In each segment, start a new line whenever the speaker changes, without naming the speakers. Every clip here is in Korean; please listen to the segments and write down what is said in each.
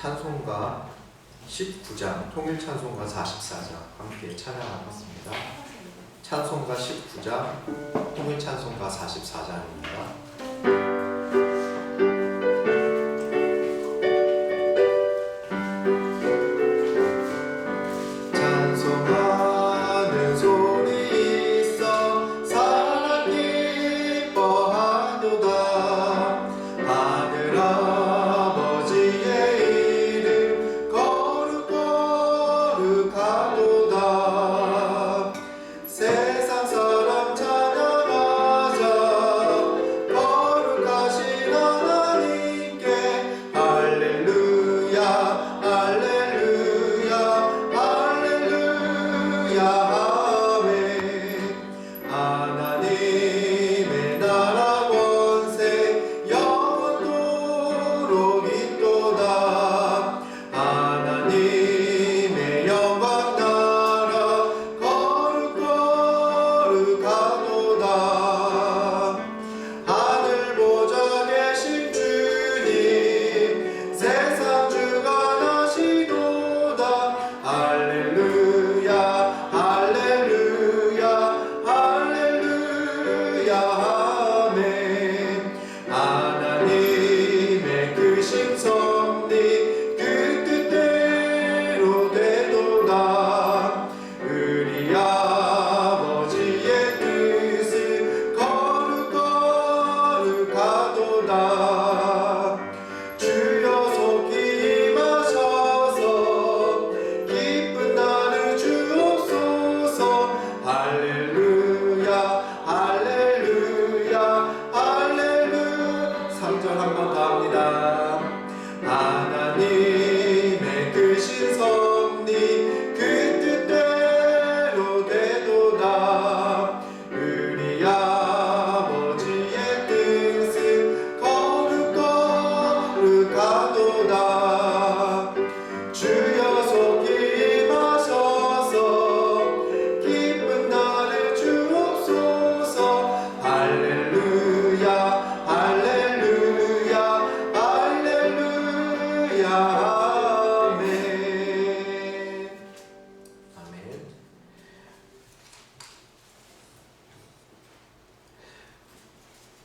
찬송가 19장, 통일 찬송가 44장 함께 찬양하겠습니다. 찬송가 19장, 통일 찬송가 44장입니다.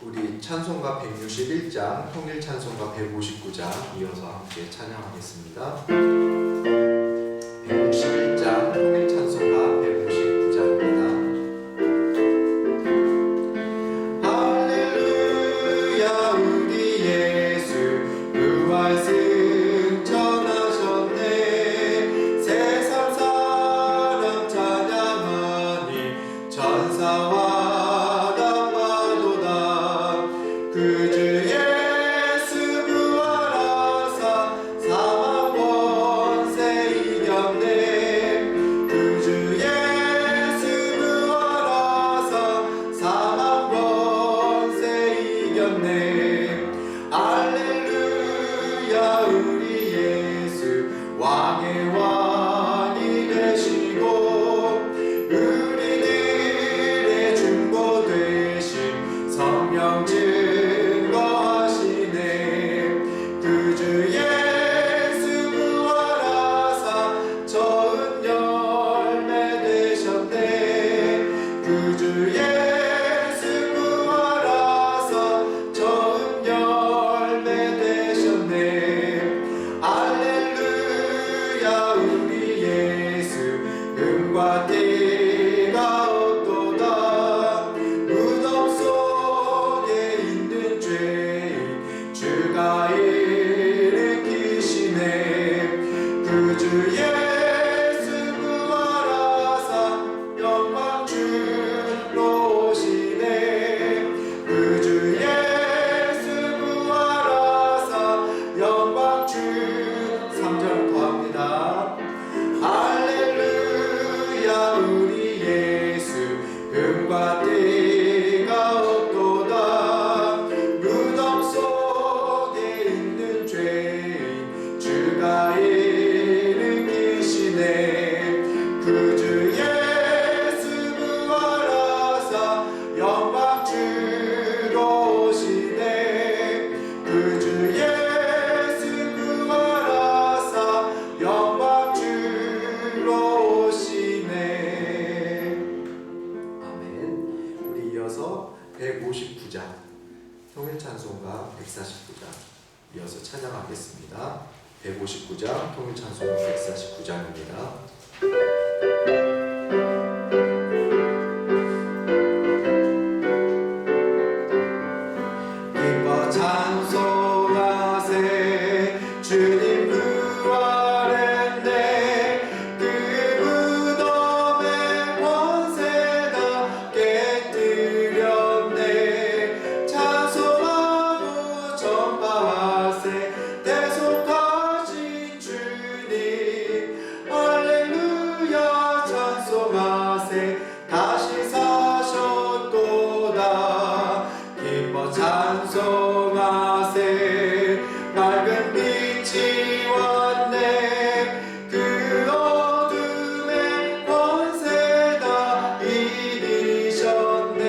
우리 찬송가 161장, 통일 찬송가 159장 이어서 함께 찬양하겠습니다. 161장, 통일 찬송가 159장입니다. 할렐루야 우리 예수 부활 승천하셨네. 세상 사람 찬양하니 전사와 그 주 예수 부활하사 사망 권세 이겼네. 그 주 예수 부활하사 사망 권세 이겼네. 할렐루야 우리 예수 왕의 왕이 되시고 우리들의 중보 되신 성령 주 예수 구하라 통일찬송가 149장 이어서 찬양하겠습니다. 159장 통일찬송가 149장입니다. 기뻐 찬송하세 주님 부활했네 그 무덤의 권세 다 깨뜨렸네 찬송하고 전파하세 대속하신 주님 할렐루야 찬송하세 다시 사셨도다 기뻐 찬송하세 밝은 빛이 왔네 그 어둠의 권세 다 이기셨네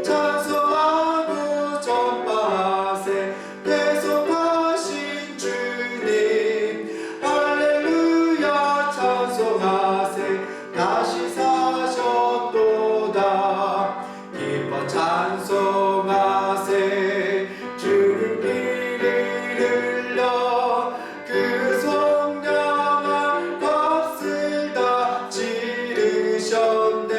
찬송하고 전파하세 대속하신 주님 할렐루야 찬송하세 다시 사셨도다 기뻐 찬송하세 주님 피를 흘려 그 성량한 값을 다 치르셨네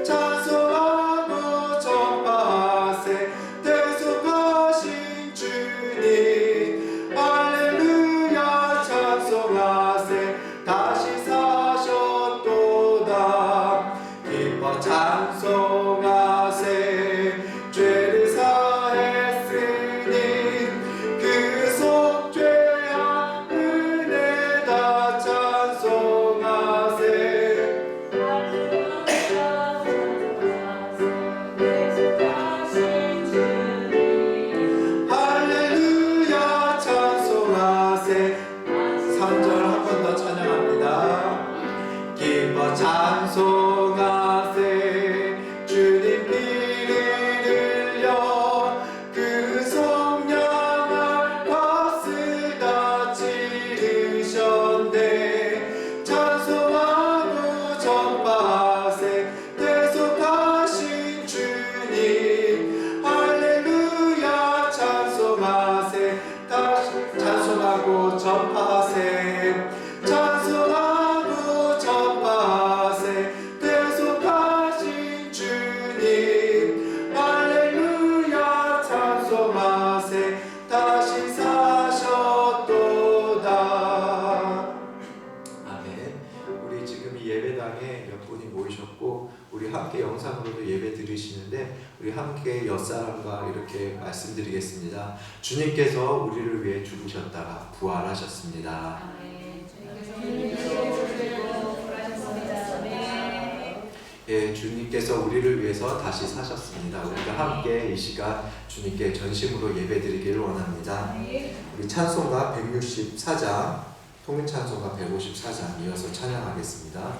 찬송하고 전파하세 대속하신 주님 할렐루야 찬송하세 다시 사셨도다 기뻐 찬송하세 죄를 사했으니 그 속죄한 은혜 다 찬송하세 할렐루야 찬송하세 3절 한 번 더 찬양합니다. 기뻐 찬송하세 주님 피를 흘려 그 성량한 값을 다 치르셨네 찬송하고 전파하세 대속하신 주님 할렐루야 찬송하세 다시 찬송하고 전파하세 찬송하고 전파하세 대속하신 주님 할렐루야 찬송하세 다시 사셨도다. 아멘. 우리 지금 이 예배당에 몇 분이 모이셨고 우리 함께 영상으로도 예배 드리시는데 우리 함께 옆사람과 이렇게 말씀드리겠습니다. 주님께서 우리를 위해 죽으셨다가 부활하셨습니다. 예, 주님께서 우리를 위해서 다시 사셨습니다. 우리가 함께 이 시간 주님께 전심으로 예배드리기를 원합니다. 우리 찬송가 164장, 통일찬송가 154장 이어서 찬양하겠습니다.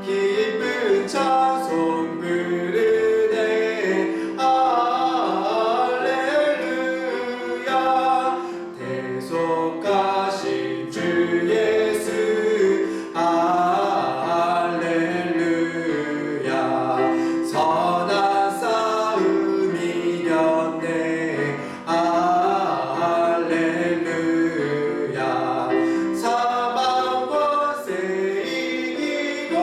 기쁜 찬송 부르네 할렐루야 대속하신 주 예수 할렐루야 선한 싸움 이겼네 할렐루야 사망 권세 이기고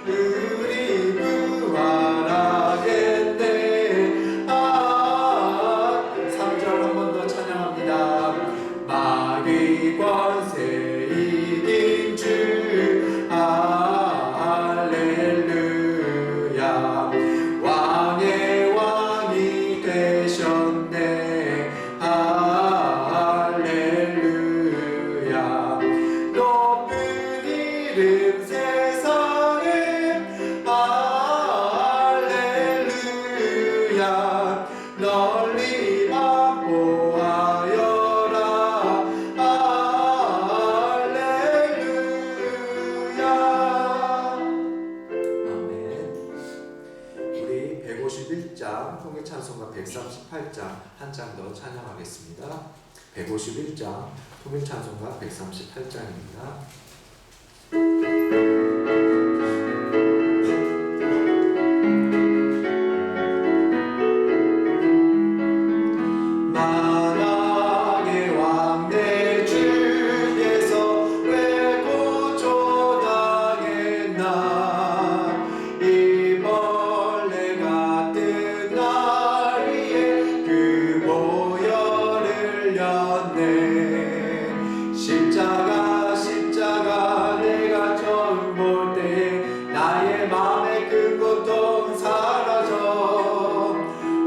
우리 부활하겠네. 3절 한 번 더 찬양합니다. 마귀 권세 이긴 주 할렐루야. 왕의 왕이 되셨네. 할렐루야. 높은 이름 세상에 할렐루야. 널리 반포하여라. 할렐루야. 아멘. 우리 151장 통일찬송가 138장 한 장 더 찬양하겠습니다. 151장 통일찬송가 138장입니다. 만왕의 왕 내 주께서 왜 고초당했나. 이 벌레 같은 날 위에 그 보혈을 흘렸네. 십자가 내가 처음 볼 때에 나의 맘에 그 고통 사라져.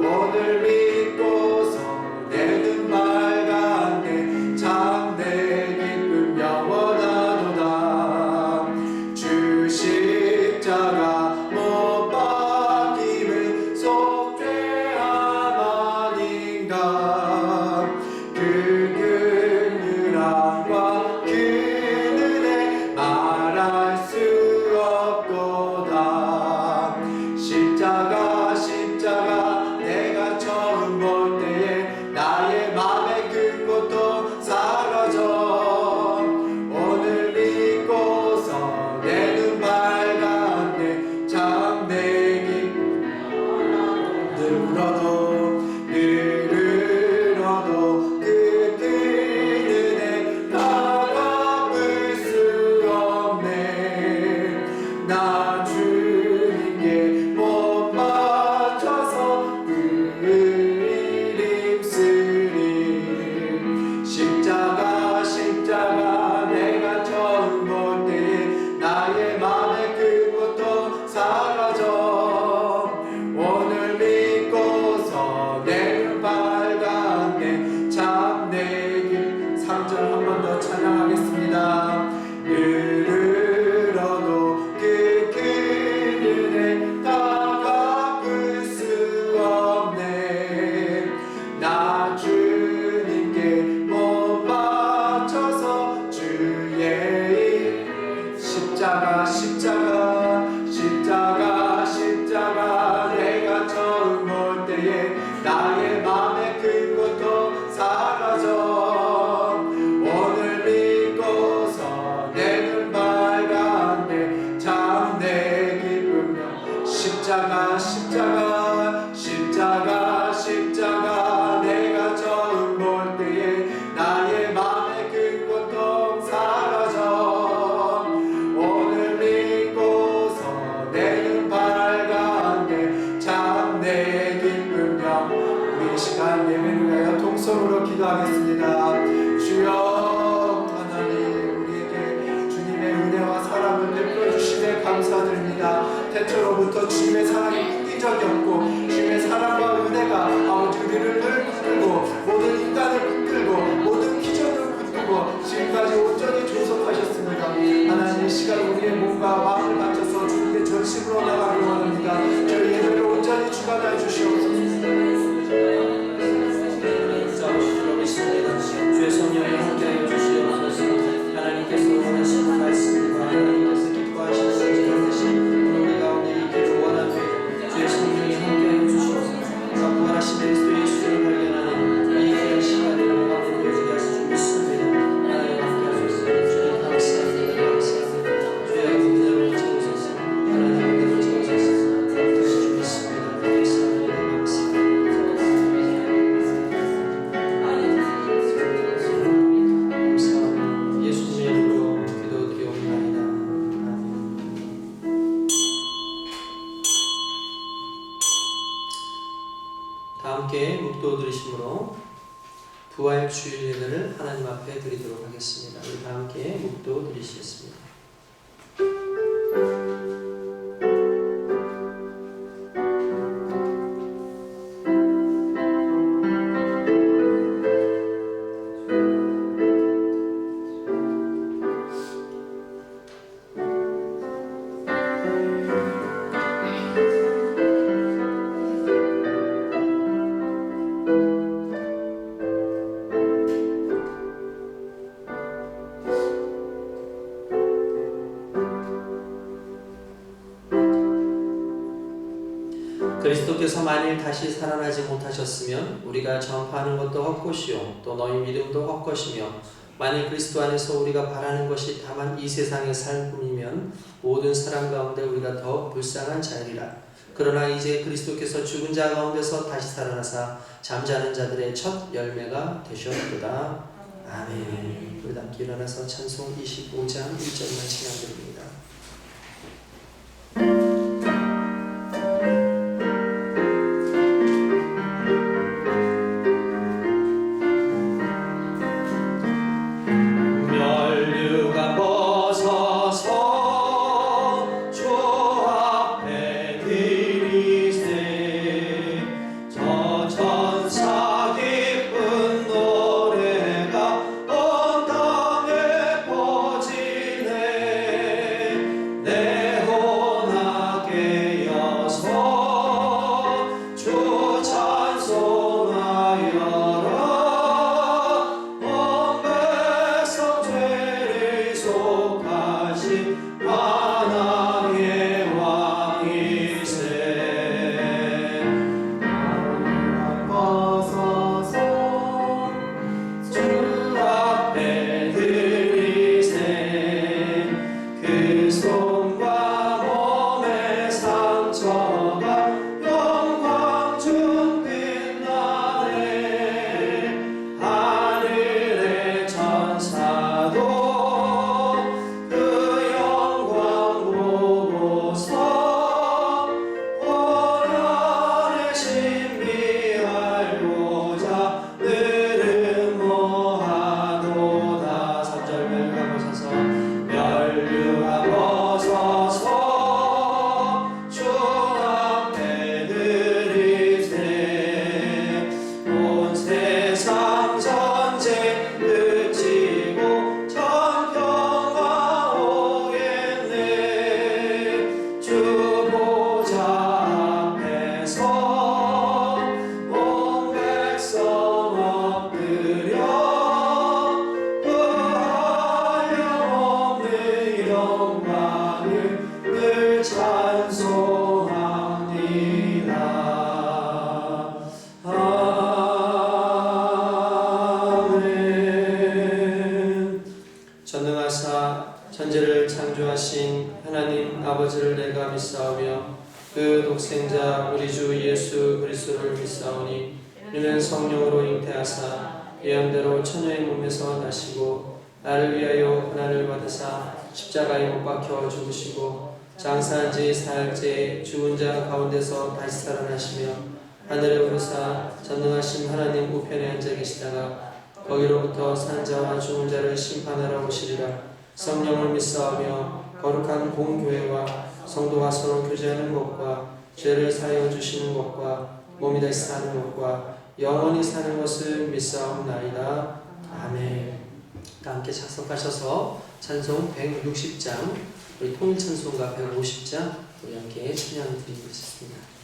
오늘 믿고서 내 눈 밝았네. 참 내 기쁨 영원하도다. 주 십자가 못 박힘은 속죄함 아닌가. 그 긍휼함과 그 은혜 말할 수 없도다. 십자가 내가 처음 볼 때에 나의 맘에 그 고통 사라져. 오늘 믿고서 내 눈 밝았네. 참 내 기쁨 늘 울어도 그 은혜 다 갚을 수 없네. 나 주님께 못 맞춰서 그 이름 쓰리. 십자가 내가 처음 볼 때에 나의 맘에 그 고통 사라져. 오늘 믿고서 내 눈 밝았네. 참 내 길. 3절 한 번 더 찬양하겠습니다. 늘 울어도 그 은혜 다 갚을 수 없네. 나 주님께 못 맞춰서 주의 십자가 내가 처음 볼 때에 나의 맘에 그 고통 사라져. 오늘 믿고서 내 눈 밝았네. 참 내 기쁨. 십자가 내가 처음 볼 때에 나의 맘에 그 고통 사라져. 오늘 믿고서 내 눈 밝았네. 참 내 기쁨이야. 우리 이 시간 예배를 위하여 통성으로 기도하겠습니다. 주여 하나님, 우리에게 주님의 은혜와 사랑을 베풀어 주심에 감사드립니다. 태초로부터 주님의 사랑이 끊긴 적이 없고 주님의 사랑과 은혜가 아버지 우리를 늘 붙들고 모든 인간을 붙들고 모든 기적을 붙들고 지금까지 온전히 존속하셨습니다. 하나님, 이 시간 우리의 몸과 마음을 바쳐서 주님께 전심으로 나가기 원합니다. 저희 예배를 온전히 주관하여 주시옵소서.
주의 성령이 함께하여 주시옵소서. 하나님께서 원하시는 말씀과 하나님께서 기뻐하시는 뜻이 우리 가운데 있기를 원하며 주의 성령이 함께하여 주시옵소서. 부활하신 그리스도 예수를 발견하는 이 귀한 시간을 하나님 되게 하시줄 믿습니다. 하나님 함께하소서. 주님 감사합니다. 주의 은혜로 함께 묵도 드리심으로 부활 주일 예배를 하나님 앞에 드리도록 하겠습니다. 우리 다 함께 묵도 드리시겠습니다. 그리스도께서 만일 다시 살아나지 못하셨으면 우리가 전파하는 것도 헛것이요 또 너희 믿음도 헛것이며 만일 그리스도 안에서 우리가 바라는 것이 다만 이 세상의 삶뿐이면 모든 사람 가운데 우리가 더 불쌍한 자이라. 그러나 이제 그리스도께서 죽은 자 가운데서 다시 살아나사 잠자는 자들의 첫 열매가 되셨도다. 아멘. 우리 함께 일어나서 찬송 25장 1절만 찬양드립니다. 천지를 창조하신 하나님 아버지를 내가 믿사오며 그 독생자 우리 주 예수 그리스도를 믿사오니 이는 성령으로 잉태하사 예언대로 처녀의 몸에서 나시고 나를 위하여 고난을 받으사 십자가에 못 박혀 죽으시고 장사한 지 사흘째 죽은 자 가운데서 다시 살아나시며 하늘에 오르사 전능하신 하나님 우편에 앉아 계시다가 거기로부터 산자와 죽은 자를 심판하러 오시리라. 성령을 믿사오며 거룩한 공교회와 성도가 서로 교제하는 것과 죄를 사하여 주시는 것과 몸이 다시 사는 것과 영원히 사는 것을 믿사옵나이다. 아멘. 함께 작성하셔서 찬송 160장 우리 통일찬송가 150장 우리 함께 찬양 드리고 있습니다.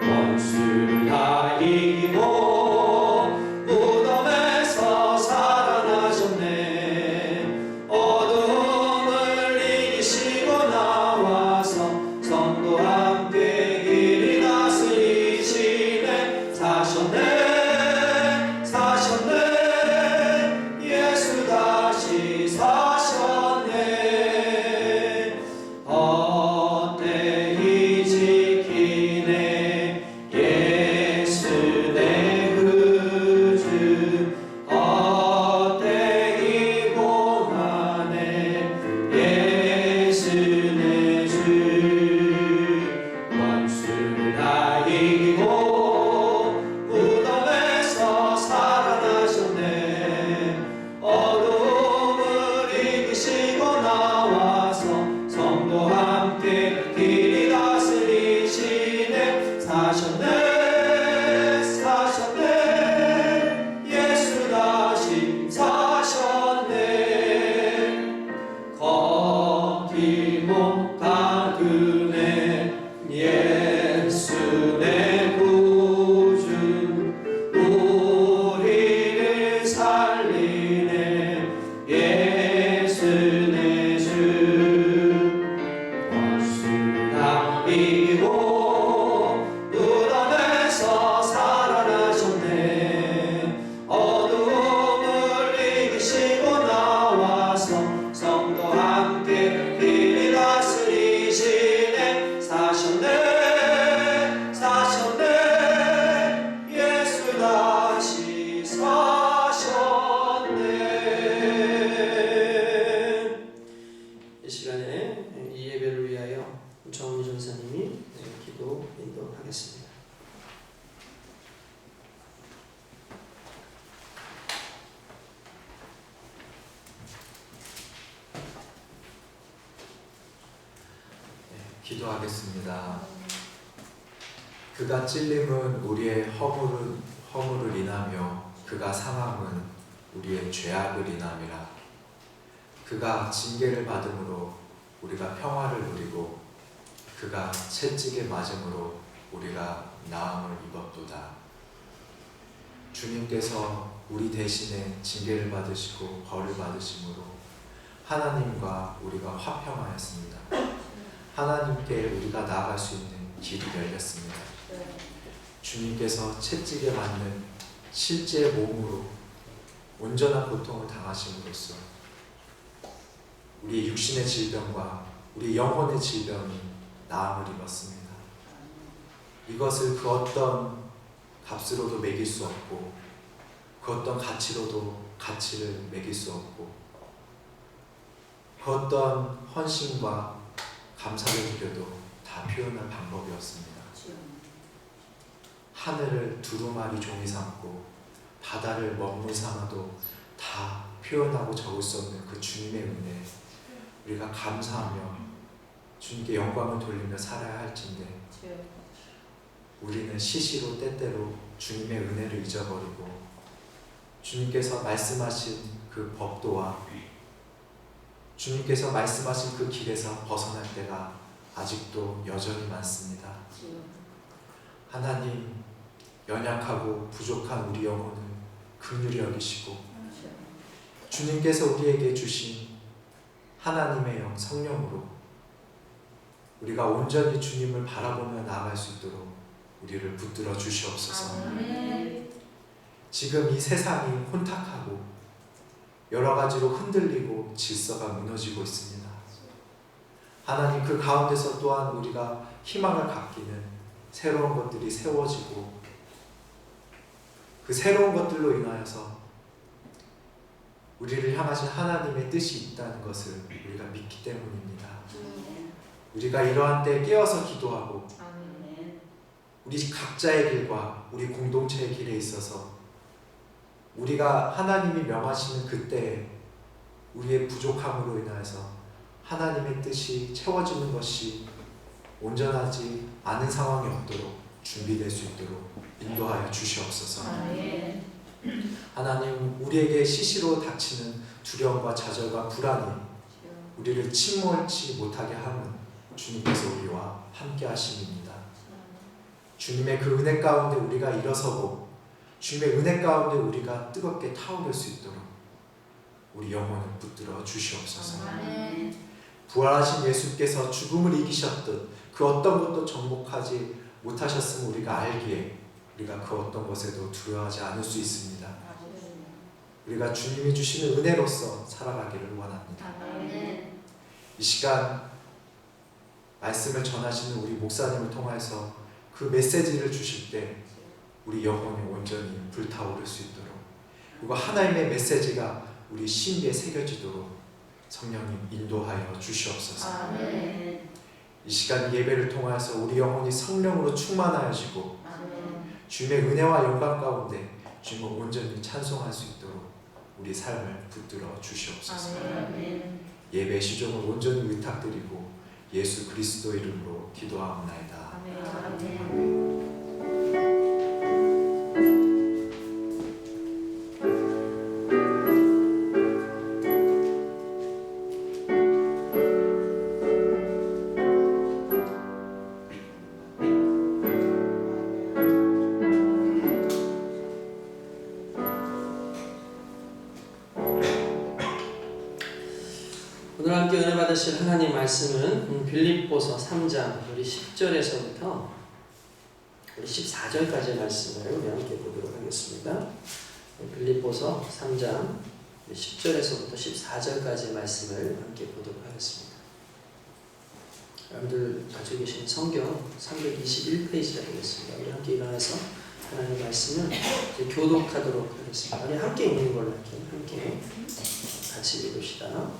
원수 다 이기고
사셨네 사셨네 예수 다시 사셨네 걷지 못하그네 예수 내 구주 우리를 살리네 예수 내 주 원수가 이고 뚫어내서 살아나셨네 어두움을 이기시고 나와서 성도 함께 길이 다스리시네 사셨네 사셨네 예수 다시 사셨네. 이 시간에 이 예배를 위하여 정은희 전사님이 기도 인도하겠습니다.
기도하겠습니다. 그가 찔림은 우리의 허물을 인하며 그가 상함은 우리의 죄악을 인함이라. 그가 징계를 받음으로 우리가 평화를 누리고 그가 채찍에 맞음으로 우리가 나음을 입었도다. 주님께서 우리 대신에 징계를 받으시고 벌을 받으심으로 하나님과 우리가 화평하였습니다. 하나님께 우리가 나아갈 수 있는 길이 열렸습니다. 주님께서 채찍에 맞는 실제 몸으로 온전한 고통을 당하심으로써 우리의 육신의 질병과 우리 영혼의 질병이 나음을 입었습니다. 이것을 그 어떤 값으로도 매길 수 없고 그 어떤 가치로도 가치를 매길 수 없고 그 어떤 헌신과 감사를 드려도 다 표현할 방법이 없습니다. 하늘을 두루마리 종이 삼고 바다를 먹물 삼아도 다 표현하고 적을 수 없는 그 주님의 은혜, 우리가 감사하며 주님께 영광을 돌리며 살아야 할진데 우리는 시시로 때때로 주님의 은혜를 잊어버리고 주님께서 말씀하신 그 법도와 주님께서 말씀하신 그 길에서 벗어날 때가 아직도 여전히 많습니다. 하나님, 연약하고 부족한 우리 영혼을 긍휼히 여기시고 주님께서 우리에게 주신 하나님의 영 성령으로 우리가 온전히 주님을 바라보며 나아갈 수 있도록 우리를 붙들어 주시옵소서. 지금 이 세상이 혼탁하고 여러 가지로 흔들리고 질서가 무너지고 있습니다. 하나님, 그 가운데서 또한 우리가 희망을 갖기는 새로운 것들이 세워지고 그 새로운 것들로 인하여서 우리를 향하신 하나님의 뜻이 있다는 것을 우리가 믿기 때문입니다. 우리가 이러한 때 깨어서 기도하고 우리 각자의 길과 우리 공동체의 길에 있어서 우리가 하나님이 명하시는 그때에 우리의 부족함으로 인하여서 하나님의 뜻이 채워지는 것이 온전하지 않은 상황이 없도록 준비될 수 있도록 인도하여 주시옵소서. 하나님, 우리에게 시시로 닥치는 두려움과 좌절과 불안이 우리를 침몰치 못하게 함은 주님께서 우리와 함께 하심입니다. 주님의 그 은혜 가운데 우리가 일어서고 주님의 은혜 가운데 우리가 뜨겁게 타오를 수 있도록 우리 영혼을 붙들어 주시옵소서. 부활하신 예수께서 죽음을 이기셨듯 그 어떤 것도 정복하지 못하셨음을 우리가 알기에 우리가 그 어떤 것에도 두려워하지 않을 수 있습니다. 우리가 주님이 주시는 은혜로서 살아가기를 원합니다. 이 시간 말씀을 전하시는 우리 목사님을 통해서 그 메시지를 주실 때 우리 영혼이 온전히 불타오를 수 있도록, 그리고 하나님의 메시지가 우리 심리에 새겨지도록 성령님 인도하여 주시옵소서. 이 시간 예배를 통해서 우리 영혼이 성령으로 충만하여지고 주님의 은혜와 영광 가운데 주님을 온전히 찬송할 수 있도록 우리 삶을 붙들어 주시옵소서. 예배 시종을 온전히 의탁드리고 예수 그리스도 이름으로 기도하옵나이다.
함께 은혜 받으실 하나님 말씀은 빌립보서 3장 우리 10절에서부터 우리 14절까지의 말씀을 우리 함께 보도록 하겠습니다. 빌립보서 3장 10절에서부터 14절까지의 말씀을 함께 보도록 하겠습니다. 여러분들 가지고 계신 성경 321페이지가 되겠습니다. 우리 함께 일어나서 하나님의 말씀을 이제 교독하도록 하겠습니다. 우리 함께 읽는 걸로 함께 같이 읽읍시다.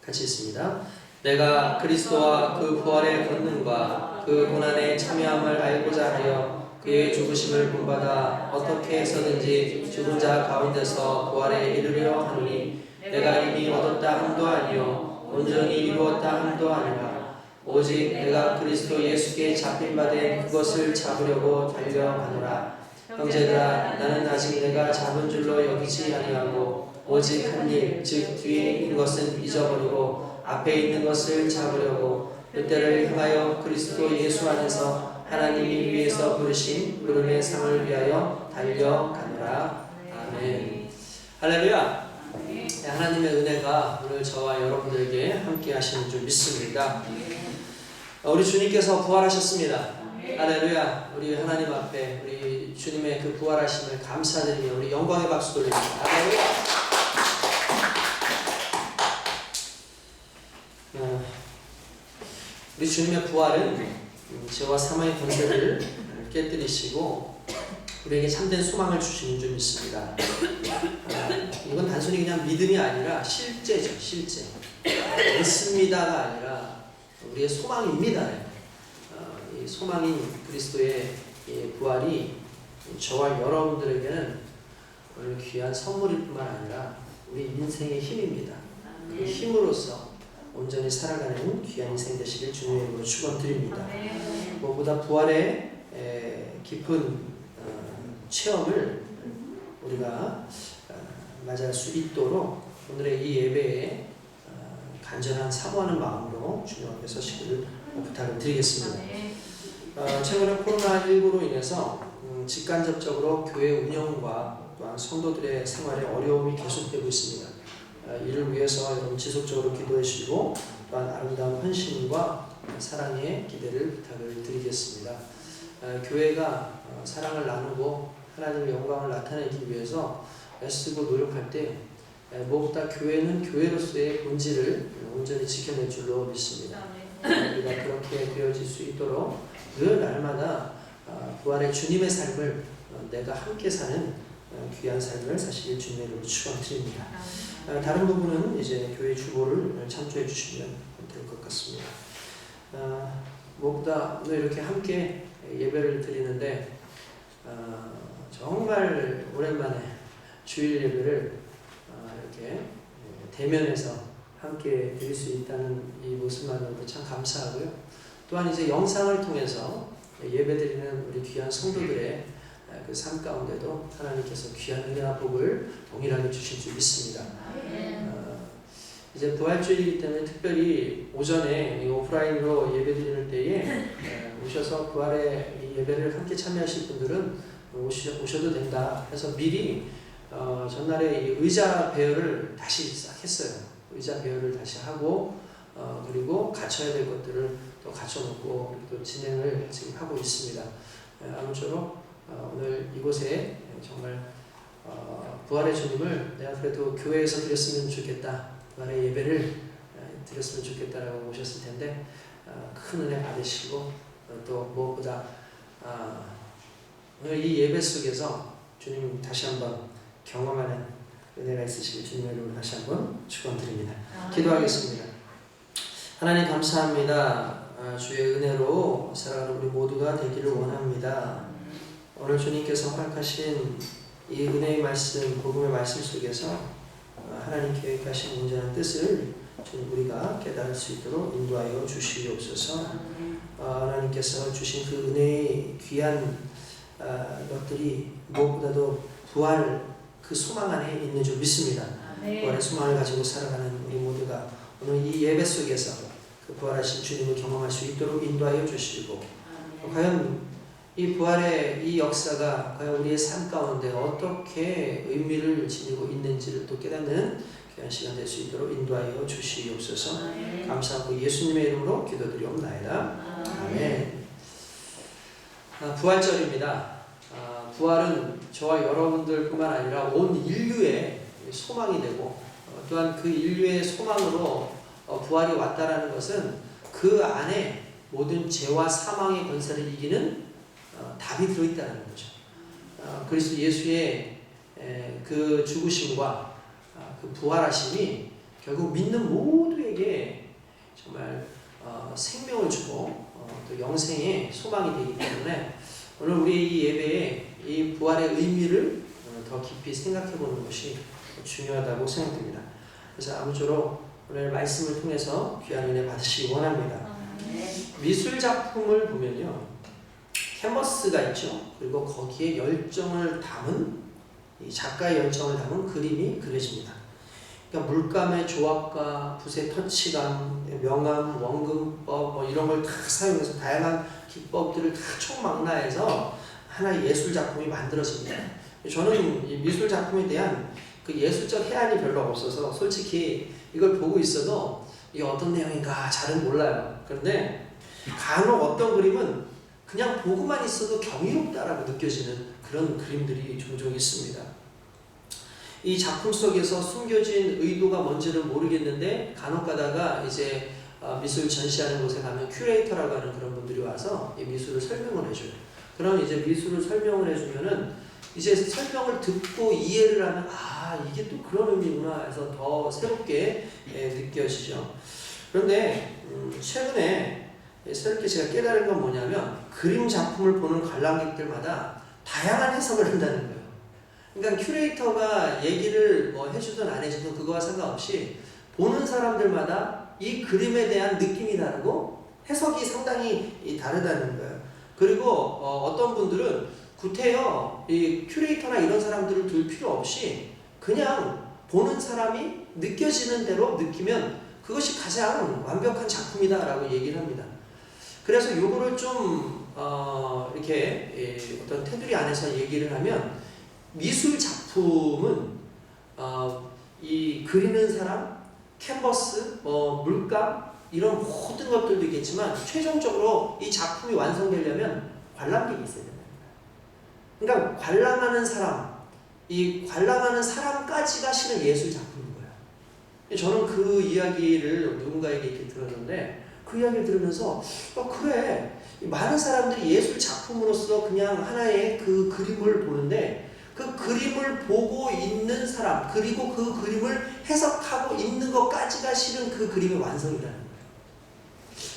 같이 있습니다. 내가 그리스도와 그 부활의 권능과 그 고난에 참여함을 알고자 하여 그의 죽으심을 본받아 어떻게 해서든지 죽은 자 가운데서 부활에 이르려 하노니 내가 이미 얻었다 함도 아니요 온전히 이루었다 함도 아니라 오직 내가 그리스도 예수께 잡힌 바 된 그것을 잡으려고 달려가노라. 형제들아, 나는 아직 내가 잡은 줄로 여기지 아니하고 오직 한 일, 즉 뒤에 있는 것은 잊어버리고 앞에 있는 것을 잡으려고 그때를 향하여 그리스도 예수 안에서 하나님이 위에서 부르신 부름의 상을 위하여 달려가노라. 아멘. 할렐루야. 하나님의 은혜가 오늘 저와 여러분들에게 함께 하시는 줄 믿습니다. 우리 주님께서 부활하셨습니다. 할렐루야. 우리 하나님 앞에 우리 주님의 그 부활하심을 감사드리며 우리 영광의 박수 돌립니다. 할렐루야. 우리 주님의 부활은 죄와 사망의 권세를 깨뜨리시고 우리에게 참된 소망을 주시는 줄 믿습니다. 이건 단순히 그냥 믿음이 아니라 실제죠. 실제. 믿습니다가 아니라 우리의 소망입니다. 이 소망인 그리스도의 부활이 저와 여러분들에게는 오늘 귀한 선물일 뿐만 아니라 우리 인생의 힘입니다. 그 힘으로써 온전히 살아가는 귀한 인생 되시길 주님의 이름으로 축원드립니다. 무엇보다 부활의 깊은 체험을 우리가 맞이할 수 있도록 오늘의 이 예배에 간절한 사모하는 마음으로 주님 앞에 서시기를 부탁을 드리겠습니다. 최근에 코로나19로 인해서 직간접적으로 교회 운영과 또한 성도들의 생활에 어려움이 계속되고 있습니다. 이를 위해서 여러분 지속적으로 기도해 주시고 또한 아름다운 헌신과 사랑의 기대를 부탁을 드리겠습니다. 교회가 사랑을 나누고 하나님의 영광을 나타내기 위해서 애쓰고 노력할 때 무엇보다 교회는 교회로서의 본질을 온전히 지켜낼 줄로 믿습니다. 우리가 그렇게 되어질 수 있도록 늘 날마다 부활의 주님의 삶을 내가 함께 사는 귀한 삶을 사실 주님의 이름으로 축원드립니다. 다른 부분은 이제 교회 주보를 참조해 주시면 될 것 같습니다. 무엇보다 오늘 이렇게 함께 예배를 드리는데 정말 오랜만에 주일 예배를 이렇게 대면에서 함께 드릴 수 있다는 이 모습만으로도 참 감사하고요. 또한 이제 영상을 통해서 예배드리는 우리 귀한 성도들의 그 삶 가운데도 하나님께서 귀한 은혜와 복을 동일하게 주실 줄 믿습니다. 이제 부활주일이기 때문에 특별히 오전에 오프라인으로 예배드리는 때에 오셔서 부활의 이 예배를 함께 참여하실 분들은 오셔도 된다 해서 미리 전날에 이 의자 배열을 다시 싹 했어요. 의자 배열을 다시 하고 그리고 갖춰야 될 것들을 또 갖춰놓고 또 진행을 지금 하고 있습니다. 아무쪼록 오늘 이곳에 정말 부활의 주님을 내가 그래도 교회에서 드렸으면 좋겠다, 부활의 예배를 드렸으면 좋겠다라고 오셨을 텐데 큰 은혜 받으시고 또 무엇보다 오늘 이 예배 속에서 주님 다시 한번 경험하는 은혜가 있으시길 주님의 이름으로 다시 한번 축원드립니다. 기도하겠습니다. 하나님 감사합니다. 주의 은혜로 살아가는 우리 모두가 되기를 원합니다. 오늘 주님께서 허락하신 이 은혜의 말씀, 복음의 말씀 속에서 하나님 계획하신 온전한 뜻을 주님 우리가 깨달을 수 있도록 인도하여 주시옵소서. 하나님께서 주신 그 은혜의 귀한 것들이 무엇보다도 부활 그 소망 안에 있는 줄 믿습니다. 부활의 소망을 가지고 살아가는 우리 모두가 오늘 이 예배 속에서 그 부활하신 주님을 경험할 수 있도록 인도하여 주시고 과연 이 부활의 이 역사가 과연 우리의 삶 가운데 어떻게 의미를 지니고 있는지를 또 깨닫는 귀한 시간 될 수 있도록 인도하여 주시옵소서. 감사하고 예수님의 이름으로 기도드리옵나이다. 아멘. 부활절입니다. 부활은 저와 여러분들뿐만 아니라 온 인류의 소망이 되고 또한 그 인류의 소망으로 부활이 왔다라는 것은 그 안에 모든 죄와 사망의 권세를 이기는 답이 들어있다는 거죠. 그리스도 예수의 그 죽으심과 그 부활하심이 결국 믿는 모두에게 정말 생명을 주고 또 영생의 소망이 되기 때문에 오늘 우리 이 예배에 이 부활의 의미를 더 깊이 생각해 보는 것이 중요하다고 생각됩니다. 그래서 아무쪼록 오늘 말씀을 통해서 귀한 은혜 받으시기 원합니다. 미술 작품을 보면요, 캔버스가 있죠. 그리고 거기에 열정을 담은, 이 작가의 열정을 담은 그림이 그려집니다. 그러니까 물감의 조합과 붓의 터치감, 명암, 원근법 뭐 이런 걸 다 사용해서 다양한 기법들을 다 총망라해서 하나의 예술 작품이 만들어집니다. 저는 이 미술 작품에 대한 그 예술적 해안이 별로 없어서 솔직히 이걸 보고 있어도 이게 어떤 내용인가 잘은 몰라요. 그런데 간혹 어떤 그림은 그냥 보고만 있어도 경이롭다라고 느껴지는 그런 그림들이 종종 있습니다. 이 작품 속에서 숨겨진 의도가 뭔지는 모르겠는데 간혹 가다가 이제 미술 전시하는 곳에 가면 큐레이터라고 하는 그런 분들이 와서 이 미술을 설명을 해줘요. 그럼 이제 미술을 설명을 해주면은 이제 설명을 듣고 이해를 하면 이게 또 그런 의미구나 해서 더 새롭게 느껴지죠. 그런데 최근에 새롭게 제가 깨달은 건 뭐냐면 그림 작품을 보는 관람객들마다 다양한 해석을 한다는 거예요. 그러니까 큐레이터가 얘기를 뭐 해주든 안 해주든 그거와 상관없이 보는 사람들마다 이 그림에 대한 느낌이 다르고 해석이 상당히 다르다는 거예요. 그리고 어떤 분들은 구태여 이 큐레이터나 이런 사람들을 둘 필요 없이 그냥 보는 사람이 느껴지는 대로 느끼면 그것이 가장 완벽한 작품이다라고 얘기를 합니다. 그래서 요거를 좀 이렇게 어떤 테두리 안에서 얘기를 하면 미술 작품은 이 그리는 사람, 캔버스, 물감 이런 모든 것들도 있겠지만 최종적으로 이 작품이 완성되려면 관람객이 있어야 된다. 그러니까 관람하는 사람, 이 관람하는 사람까지가 실은 예술 작품인 거예요. 저는 그 이야기를 누군가에게 이렇게 들었는데 그 이야기를 들으면서 그래, 많은 사람들이 예술 작품으로서 그냥 하나의 그 그림을 보는데 그 그림을 보고 있는 사람 그리고 그 그림을 해석하고 있는 것까지가 실은 그 그림의 완성이라는 거예요.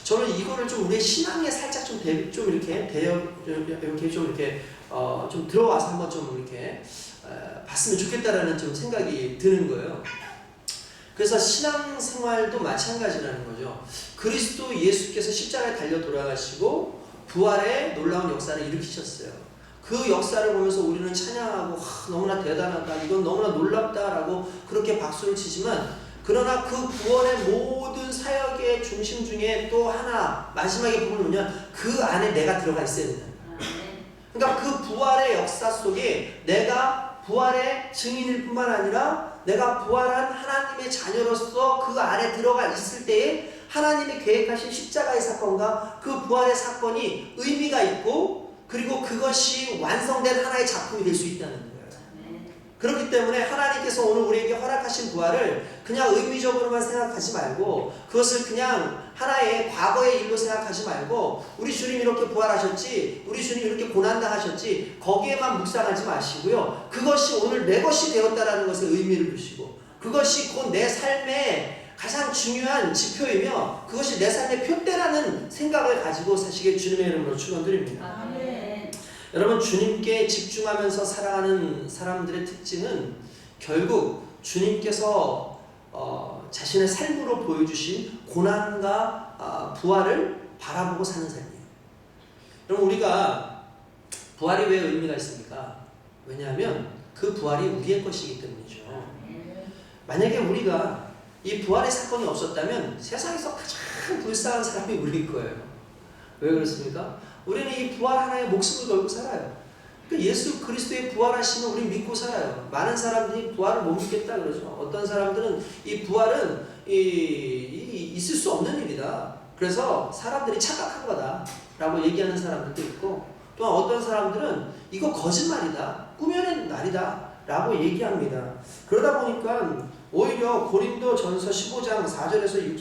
저는 이거를 좀 우리의 신앙에 살짝 좀 들어와서 한번 좀 이렇게 봤으면 좋겠다라는 좀 생각이 드는 거예요. 그래서 신앙생활도 마찬가지라는 거죠. 그리스도 예수께서 십자가에 달려 돌아가시고 부활의 놀라운 역사를 일으키셨어요. 그 역사를 보면서 우리는 찬양하고 너무나 대단하다, 이건 너무나 놀랍다라고 그렇게 박수를 치지만 그러나 그 구원의 모든 사역의 중심 중에 또 하나 마지막에 보면 뭐냐, 그 안에 내가 들어가 있어야 된다. 그러니까 그 부활의 역사 속에 내가 부활의 증인일 뿐만 아니라 내가 부활한 하나님의 자녀로서 그 안에 들어가 있을 때에 하나님이 계획하신 십자가의 사건과 그 부활의 사건이 의미가 있고 그리고 그것이 완성된 하나의 작품이 될 수 있다는 거예요. 그렇기 때문에 하나님께서 오늘 우리에게 허락하신 부활을 그냥 의미적으로만 생각하지 말고 그것을 그냥 하나의 과거의 일로 생각하지 말고 우리 주님이 이렇게 부활하셨지, 우리 주님이 이렇게 고난당하셨지 거기에만 묵상하지 마시고요. 그것이 오늘 내 것이 되었다라는 것에 의미를 두시고 그것이 곧 내 삶의 가장 중요한 지표이며 그것이 내 삶의 표대라는 생각을 가지고 사시길 주님의 이름으로 축원드립니다.
아멘.
여러분, 주님께 집중하면서 살아가는 사람들의 특징은 결국 주님께서 자신의 삶으로 보여주신 고난과 부활을 바라보고 사는 삶이에요. 여러분, 우리가 부활이 왜 의미가 있습니까? 왜냐하면 그 부활이 우리의 것이기 때문이죠. 만약에 우리가 이 부활의 사건이 없었다면 세상에서 가장 불쌍한 사람이 우리일 거예요. 왜 그렇습니까? 우리는 이 부활 하나에 목숨을 걸고 살아요. 그러니까 예수 그리스도의 부활하심을 우리 믿고 살아요. 많은 사람들이 부활을 못 믿겠다 그러죠. 어떤 사람들은 이 부활은 있을 수 없는 일이다. 그래서 사람들이 착각한 거다라고 얘기하는 사람들도 있고, 또한 어떤 사람들은 이거 거짓말이다, 꾸며낸 날이다라고 얘기합니다. 그러다 보니까 오히려 고린도전서 15장 4절에서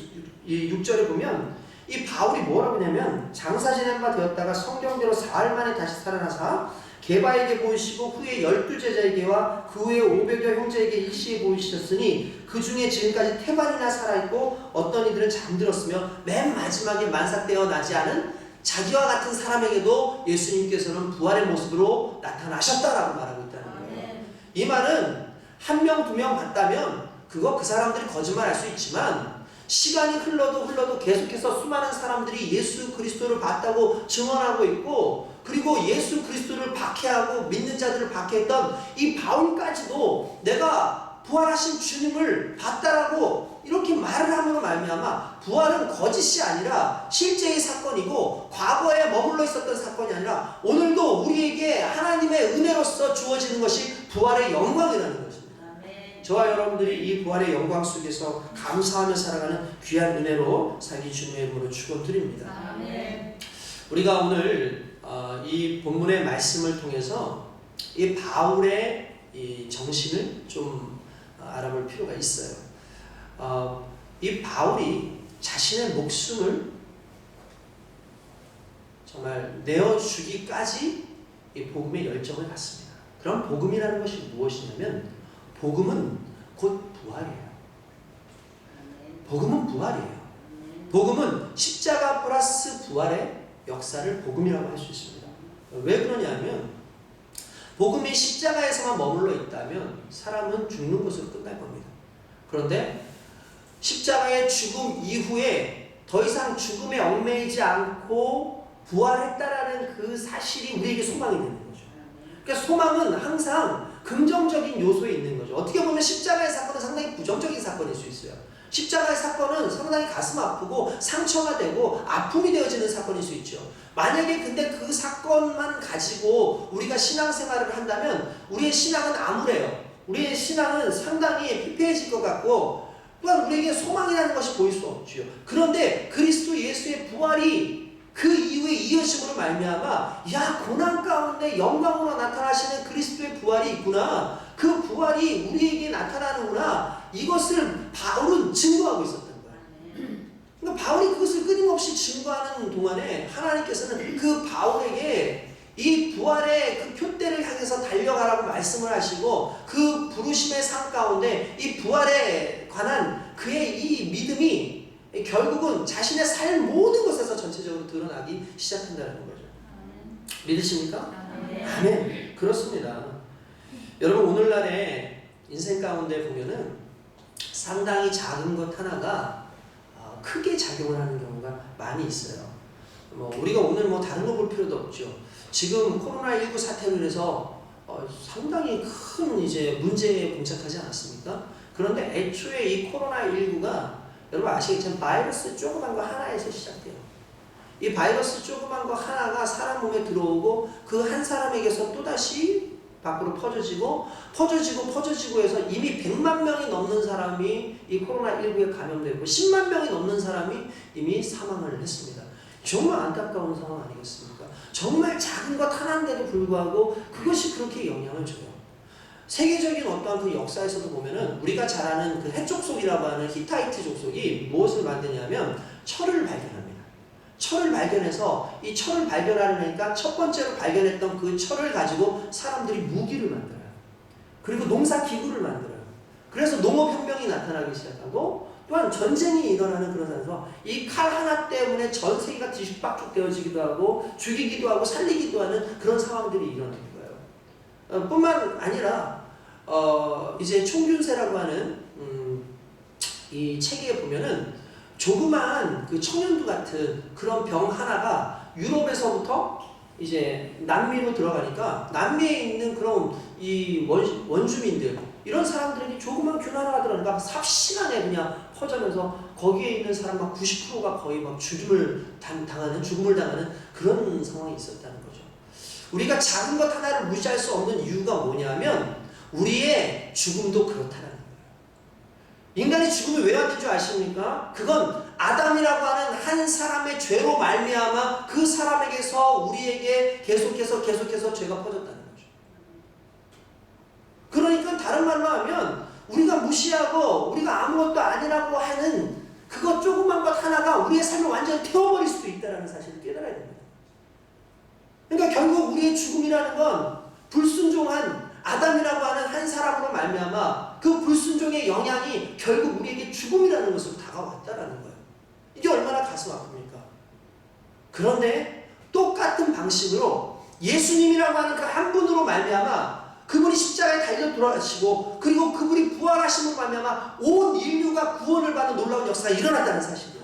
6절에 보면 이 바울이 뭐라고 하냐면, 장사 지낸 바 되었다가 성경대로 사흘 만에 다시 살아나사 게바에게 보이시고 후에 12제자에게와 그 후에 500여 형제에게 일시에 보이셨으니 그 중에 지금까지 태반이나 살아있고 어떤 이들은 잠들었으며 맨 마지막에 만삭되어 나지 않은 자기와 같은 사람에게도 예수님께서는 부활의 모습으로 나타나셨다라고 말하고 있다는 거예요. 이 말은 한 명, 두 명 봤다면 그거 그 사람들이 거짓말할 수 있지만, 시간이 흘러도 계속해서 수많은 사람들이 예수 그리스도를 봤다고 증언하고 있고, 그리고 예수 그리스도를 박해하고 믿는 자들을 박해했던 이 바울까지도 내가 부활하신 주님을 봤다라고 이렇게 말을 함으로 말미암아 부활은 거짓이 아니라 실제의 사건이고, 과거에 머물러 있었던 사건이 아니라 오늘도 우리에게 하나님의 은혜로서 주어지는 것이 부활의 영광이라는 것입니다. 저와 여러분들이 이 부활의 영광 속에서 감사하며 살아가는 귀한 은혜로 살기 주님의 이름으로 축원드립니다. 우리가 오늘 이 본문의 말씀을 통해서 이 바울의 이 정신을 좀 알아볼 필요가 있어요. 이 바울이 자신의 목숨을 정말 내어주기까지 이 복음의 열정을 갖습니다. 그럼 복음이라는 것이 무엇이냐면, 복음은 곧 부활이에요. 복음은 부활이에요. 복음은 십자가 플러스 부활의 역사를 복음이라고 할 수 있습니다. 왜 그러냐면, 복음이 십자가에서만 머물러 있다면 사람은 죽는 것으로 끝날 겁니다. 그런데 십자가의 죽음 이후에 더 이상 죽음에 얽매이지 않고 부활했다라는 그 사실이 우리에게 소망이 되는 거죠. 그러니까 소망은 항상 긍정적인 요소에 있는 거죠. 어떻게 보면 십자가의 사건은 상당히 부정적인 사건일 수 있어요. 십자가의 사건은 상당히 가슴 아프고 상처가 되고 아픔이 되어지는 사건일 수 있죠. 만약에 근데 그 사건만 가지고 우리가 신앙생활을 한다면 우리의 신앙은 암울해요. 우리의 신앙은 상당히 피폐해질 것 같고, 또한 우리에게 소망이라는 것이 보일 수 없지요. 그런데 그리스도 예수의 부활이 그 이후에 이어짐으로 말미암아, 야, 고난 가운데 영광으로 나타나시는 그리스도의 부활이 있구나, 그 부활이 우리에게 나타나는구나, 이것을 바울은 증거하고 있었던 거예요. 그러니까 바울이 그것을 끊임없이 증거하는 동안에 하나님께서는 그 바울에게 이 부활의 그 표대를 향해서 달려가라고 말씀을 하시고, 그 부르심의 삶 가운데 이 부활에 관한 그의 이 믿음이 결국은 자신의 삶 모든 것에서 전체적으로 드러나기 시작한다는 거죠. 믿으십니까? 아멘. 그렇습니다. 여러분, 오늘날의 인생 가운데 보면은 상당히 작은 것 하나가 크게 작용을 하는 경우가 많이 있어요. 우리가 오늘 다른 거 볼 필요도 없죠. 지금 코로나19 사태로 인해서 상당히 큰 이제 문제에 봉착하지 않았습니까? 그런데 애초에 이 코로나19가 여러분 아시겠지만 바이러스 조그만 거 하나에서 시작돼요. 이 바이러스 조그만 거 하나가 사람 몸에 들어오고 그 한 사람에게서 또다시 밖으로 퍼져지고 해서 이미 100만 명이 넘는 사람이 이 코로나19에 감염되고 10만 명이 넘는 사람이 이미 사망을 했습니다. 정말 안타까운 상황 아니겠습니까? 정말 작은 것 하나인데도 불구하고 그것이 그렇게 영향을 줘요. 세계적인 어떠한 그 역사에서도 보면은 우리가 잘 아는 그 해족속이라고 하는 히타이트 족속이 무엇을 만드냐면 철을 발견합니다. 철을 발견해서 이 철을 발견하려니까 첫 번째로 발견했던 그 철을 가지고 사람들이 무기를 만들어요. 그리고 농사 기구를 만들어요. 그래서 농업혁명이 나타나기 시작하고, 또한 전쟁이 일어나는 그런 상황에서 이 칼 하나 때문에 전 세계가 뒤죽박죽 되어지기도 하고 죽이기도 하고 살리기도 하는 그런 상황들이 일어나는 거예요. 뿐만 아니라 이제 총균세라고 하는 이 책에 보면은 조그만 그 청년두 같은 그런 병 하나가 유럽에서부터 이제 남미로 들어가니까 남미에 있는 그런 이 원주민들, 이런 사람들에게 조그만 균 하나가 들어가니까 삽시간에 그냥 퍼져면서 거기에 있는 사람 막 90%가 거의 막 죽음을 당하는 그런 상황이 있었다는 거죠. 우리가 작은 것 하나를 무시할 수 없는 이유가 뭐냐면 우리의 죽음도 그렇다는 거예요. 인간의 죽음이 왜 왔는 줄 아십니까? 그건 아담이라고 하는 한 사람의 죄로 말미암아 그 사람에게서 우리에게 계속해서 죄가 퍼졌다는 거죠. 그러니까 다른 말로 하면 우리가 무시하고 우리가 아무것도 아니라고 하는 그것 조그만 것 하나가 우리의 삶을 완전히 태워버릴 수도 있다는 사실을 깨달아야 됩니다. 그러니까 결국 우리의 죽음이라는 건 불순종한 아담이라고 하는 한 사람으로 말미암아 그 불순종의 영향이 결국 우리에게 죽음이라는 것으로 다가왔다라는 거예요. 이게 얼마나 가슴 아픕니까? 그런데 똑같은 방식으로 예수님이라고 하는 그 한 분으로 말미암아 그분이 십자가에 달려 돌아가시고 그리고 그분이 부활하심으로 말미암아 온 인류가 구원을 받는 놀라운 역사가 일어났다는 사실이에요.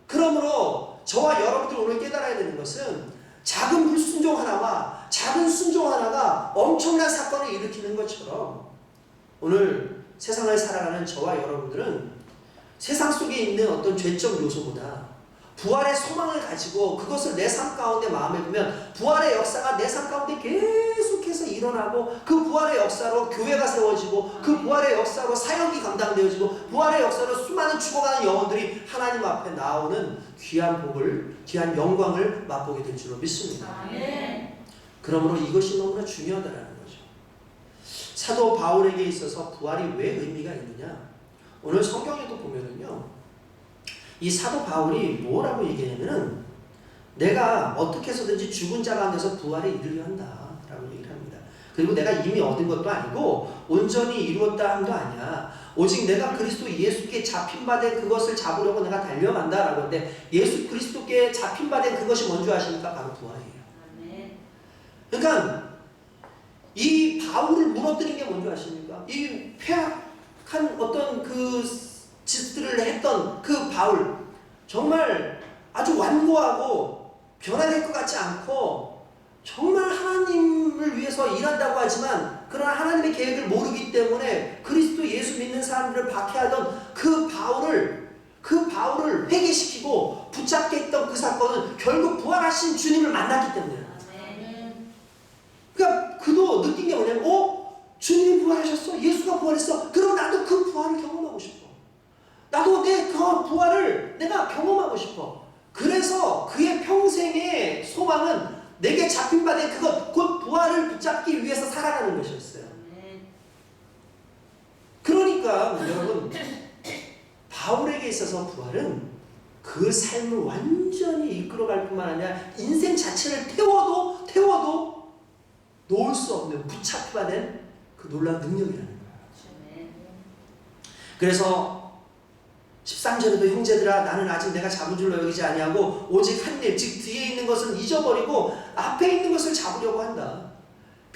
그러므로 저와 여러분들 오늘 깨달아야 되는 것은 작은 불순종 하나와 작은 순종 하나가 엄청난 사건을 일으키는 것처럼 오늘 세상을 살아가는 저와 여러분들은 세상 속에 있는 어떤 죄적 요소보다 부활의 소망을 가지고 그것을 내 삶 가운데 마음에 두면 부활의 역사가 내 삶 가운데 계속해서 일어나고 그 부활의 역사로 교회가 세워지고 그 부활의 역사로 사역이 감당되어지고 부활의 역사로 수많은 죽어가는 영혼들이 하나님 앞에 나오는 귀한 복을, 귀한 영광을 맛보게 될 줄로 믿습니다. 그러므로 이것이 너무나 중요하다는 거죠. 사도 바울에게 있어서 부활이 왜 의미가 있느냐? 오늘 성경에도 보면은요, 이 사도 바울이 뭐라고 얘기하냐면은 내가 어떻게 해서든지 죽은 자 가운데서 부활에 이르려 한다라고 얘기를 합니다. 그리고 내가 이미 얻은 것도 아니고 온전히 이루었다 함도 아니야. 오직 내가 그리스도 예수께 잡힌 바 된 그것을 잡으려고 내가 달려간다라고 하는데 예수 그리스도께 잡힌 바 된 그것이 뭔지 아십니까? 바로 부활이에요. 그러니까 이 바울을 무너뜨린 게 뭔지 아십니까? 이 폐악한 어떤 그 짓들을 했던 그 바울, 정말 아주 완고하고 변화될 것 같지 않고 정말 하나님을 위해서 일한다고 하지만 그러나 하나님의 계획을 모르기 때문에 그리스도 예수 믿는 사람들을 박해하던 그 바울을 회개시키고 붙잡게 했던 그 사건은 결국 부활하신 주님을 만났기 때문이에요. 그러니까 그도 느낀 게 뭐냐면 주님이 부활하셨어? 예수가 부활했어? 그럼 나도 그 부활을 경험하고 싶어. 나도 내 그 부활을 내가 경험하고 싶어. 그래서 그의 평생의 소망은 내게 잡힌 바 된 그것, 곧 부활을 붙잡기 위해서 살아가는 것이었어요. 그러니까 여러분, 바울에게 있어서 부활은 그 삶을 완전히 이끌어갈 뿐만 아니라 인생 자체를 태워도 놓을 수 없는 붙잡히가 된 그 놀라운 능력이라는 거예요. 그래서 13절에도 형제들아 나는 아직 내가 잡은 줄로 여기지 아니하고 오직 한 일 즉 뒤에 있는 것은 잊어버리고 앞에 있는 것을 잡으려고 한다.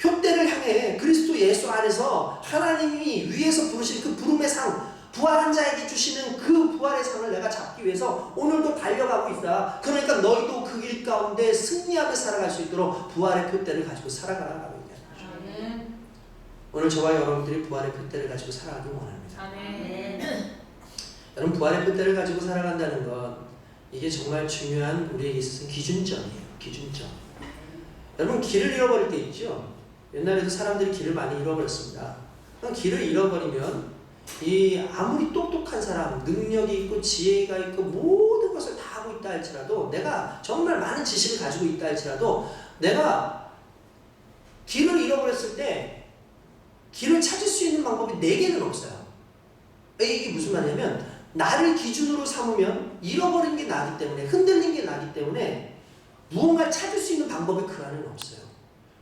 표대를 향해 그리스도 예수 안에서 하나님이 위에서 부르신 그 부름의 상, 부활한 자에게 주시는 그 부활의 상을 내가 잡기 위해서 오늘도 달려가고 있다. 그러니까 너희도 그 길 가운데 승리하며 살아갈 수 있도록 부활의 표대를 가지고 살아가라고 얘기하는 거죠. 오늘 저와 여러분들이 부활의 표대를 가지고 살아가길 원합니다. 여러분, 부활의 표대를 가지고 살아간다는 건 이게 정말 중요한 우리에게 있어서는 기준점이에요. 기준점. 여러분, 길을 잃어버릴 때 있죠. 옛날에도 사람들이 길을 많이 잃어버렸습니다. 길을 잃어버리면 아무리 똑똑한 사람, 능력이 있고 지혜가 있고 모든 것을 다 하고 있다 할지라도 내가 정말 많은 지식을 가지고 있다 할지라도 내가 길을 잃어버렸을 때 길을 찾을 수 있는 방법이 4개는 없어요. 이게 무슨 말이냐면 나를 기준으로 삼으면 잃어버린 게 나기 때문에 흔들린 게 나기 때문에 무언가를 찾을 수 있는 방법이 그 안에는 없어요.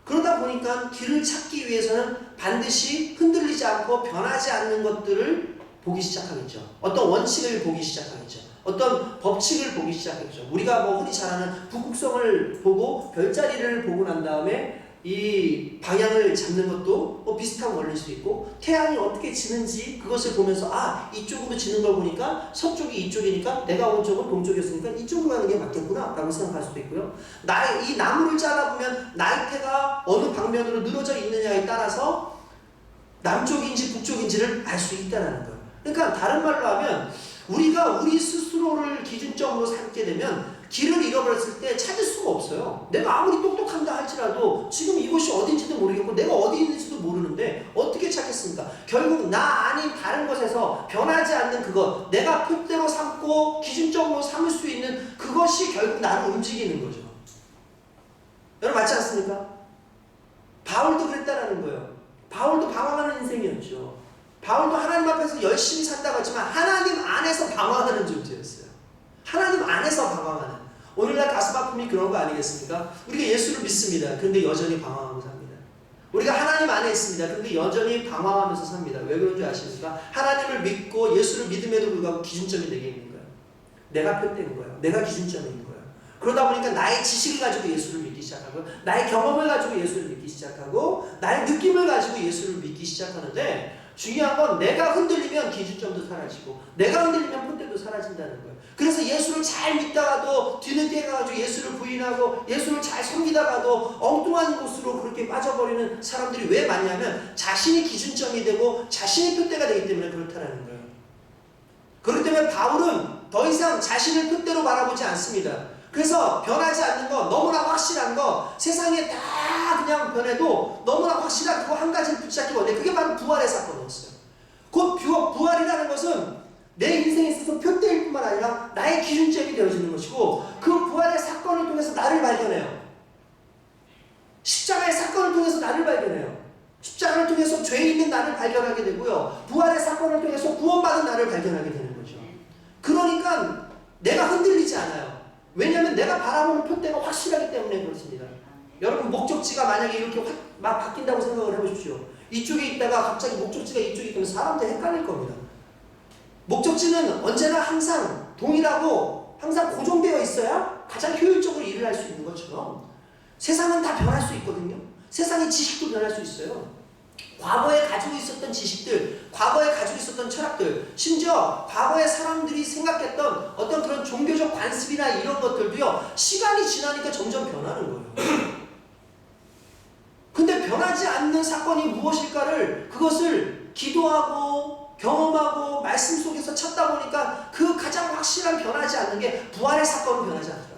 그러다 보니까 길을 찾기 위해서는 반드시 흔들리지 않고 변하지 않는 것들을 보기 시작하겠죠. 어떤 원칙을 보기 시작하겠죠. 어떤 법칙을 보기 시작하겠죠. 우리가 흔히 잘 아는 북극성을 보고 별자리를 보고 난 다음에 이 방향을 잡는 것도 비슷한 원리일 수도 있고 태양이 어떻게 지는지 그것을 보면서 이쪽으로 지는 걸 보니까 서쪽이 이쪽이니까 내가 온 쪽은 동쪽이었으니까 이쪽으로 가는 게 맞겠구나 라고 생각할 수도 있고요. 이 나무를 잘라보면 나이테가 어느 방면으로 늘어져 있느냐에 따라서
남쪽인지 북쪽인지를 알 수 있다는 거예요. 그러니까 다른 말로 하면 우리가 우리 스스로를 기준점으로 삼게 되면 길을 잃어버렸을 때 찾을 수가 없어요. 내가 아무리 똑똑한다 할지라도 지금 이곳이 어딘지도 모르겠고 내가 어디 있는지도 모르는데 어떻게 찾겠습니까? 결국 나 아닌 다른 것에서 변하지 않는 그것, 내가 표대로 삼고 기준점으로 삼을 수 있는 그것이 결국 나를 움직이는 거죠. 여러분 맞지 않습니까? 바울도 그랬다라는 거예요. 바울도 방황하는 인생이었죠. 바울도 하나님 앞에서 열심히 산다고 했지만 하나님 안에서 방황하는 존재였어요. 하나님 안에서 방황하는. 오늘날 가슴 아픔이 그런 거 아니겠습니까? 우리가 예수를 믿습니다. 그런데 여전히 방황하고 삽니다. 우리가 하나님 안에 있습니다. 그런데 여전히 방황하면서 삽니다. 왜 그런 줄 아십니까? 하나님을 믿고 예수를 믿음에도 불구하고 기준점이 내게 있는 거예요. 내가 표대인 거예요. 내가 기준점이 있는 거예요. 그러다 보니까 나의 지식을 가지고 예수를 믿기 시작하고 나의 경험을 가지고 예수를 믿기 시작하고 나의 느낌을 가지고 예수를 믿기 시작하는데 중요한 건 내가 흔들리면 기준점도 사라지고 내가 흔들리면 폰대도 사라진다는 거예요. 그래서 예수를 잘 믿다가도 뒤늦게 가가지고 예수를 부인하고 예수를 잘 섬기다가도 엉뚱한 곳으로 그렇게 빠져버리는 사람들이 왜 많냐면 자신이 기준점이 되고 자신이 표대가 되기 때문에 그렇다는 거예요. 그렇기 때문에 바울은 더 이상 자신을 표대로 바라보지 않습니다. 그래서 변하지 않는 거, 너무나 확실한 거, 세상에 다 그냥 변해도 너무나 확실한 그거 한 가지를 붙잡기가 어려워요. 그게 바로 부활의 사건이었어요. 곧 부활이라는 것은 내 인생에 있어서 표대일 뿐만 아니라 나의 기준점이 되어지는 것이고 그 부활의 사건을 통해서 나를 발견해요. 십자가의 사건을 통해서 나를 발견해요. 십자가를 통해서 죄 있는 나를 발견하게 되고요. 부활의 사건을 통해서 구원받은 나를 발견하게 되는 거죠. 그러니까 내가 흔들리지 않아요. 왜냐하면 내가 바라보는 표대가 확실하기 때문에 그렇습니다. 여러분 목적지가 만약에 이렇게 막 바뀐다고 생각을 해보십시오. 이쪽에 있다가 갑자기 목적지가 이쪽에 있으면 사람들 헷갈릴 겁니다. 목적지는 언제나 항상 동일하고 항상 고정되어 있어야 가장 효율적으로 일을 할 수 있는 것처럼 세상은 다 변할 수 있거든요. 세상의 지식도 변할 수 있어요. 과거에 가지고 있었던 지식들, 과거에 가지고 있었던 철학들, 심지어 과거에 사람들이 생각했던 어떤 그런 종교적 관습이나 이런 것들도요, 시간이 지나니까 점점 변하는 거예요. 근데 변하지 않는 사건이 무엇일까를 그것을 기도하고 경험하고 말씀 속에서 찾다 보니까 그 가장 확실한 변하지 않는 게 부활의 사건은 변하지 않더라고요.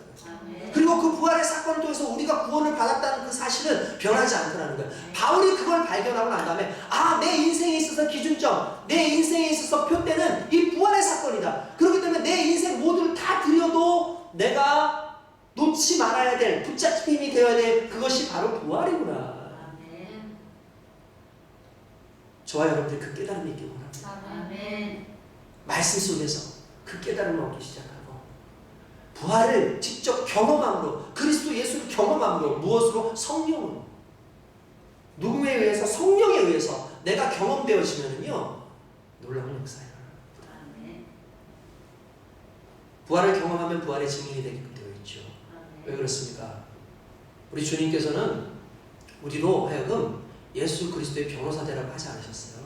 그리고 그 부활의 사건을 통해서 우리가 구원을 받았다는 그 사실은 변하지 않더라는 거예요. 바울이 그걸 발견하고 난 다음에 내 인생에 있어서 기준점, 내 인생에 있어서 표대는 이 부활의 사건이다. 그렇기 때문에 내 인생 모두를 다 들여도 내가 놓지 말아야 될, 붙잡힘이 되어야 될 그것이 바로 부활이구나. 저와 여러분들 그 깨달음이 있기 원합니다. 말씀 속에서 그 깨달음을 얻기 시작하고 부활을 직접 경험함으로 그리스도 예수를 경험함으로 무엇으로? 성령으로. 누구에 의해서? 성령에 의해서 내가 경험되어지면은요 놀라운 역사예요. 부활을 경험하면 부활의 증인이 되게끔 되어 있죠. 왜 그렇습니까? 우리 주님께서는 우리로 하여금 예수 그리스도의 변호사 되라고 하지 않으셨어요.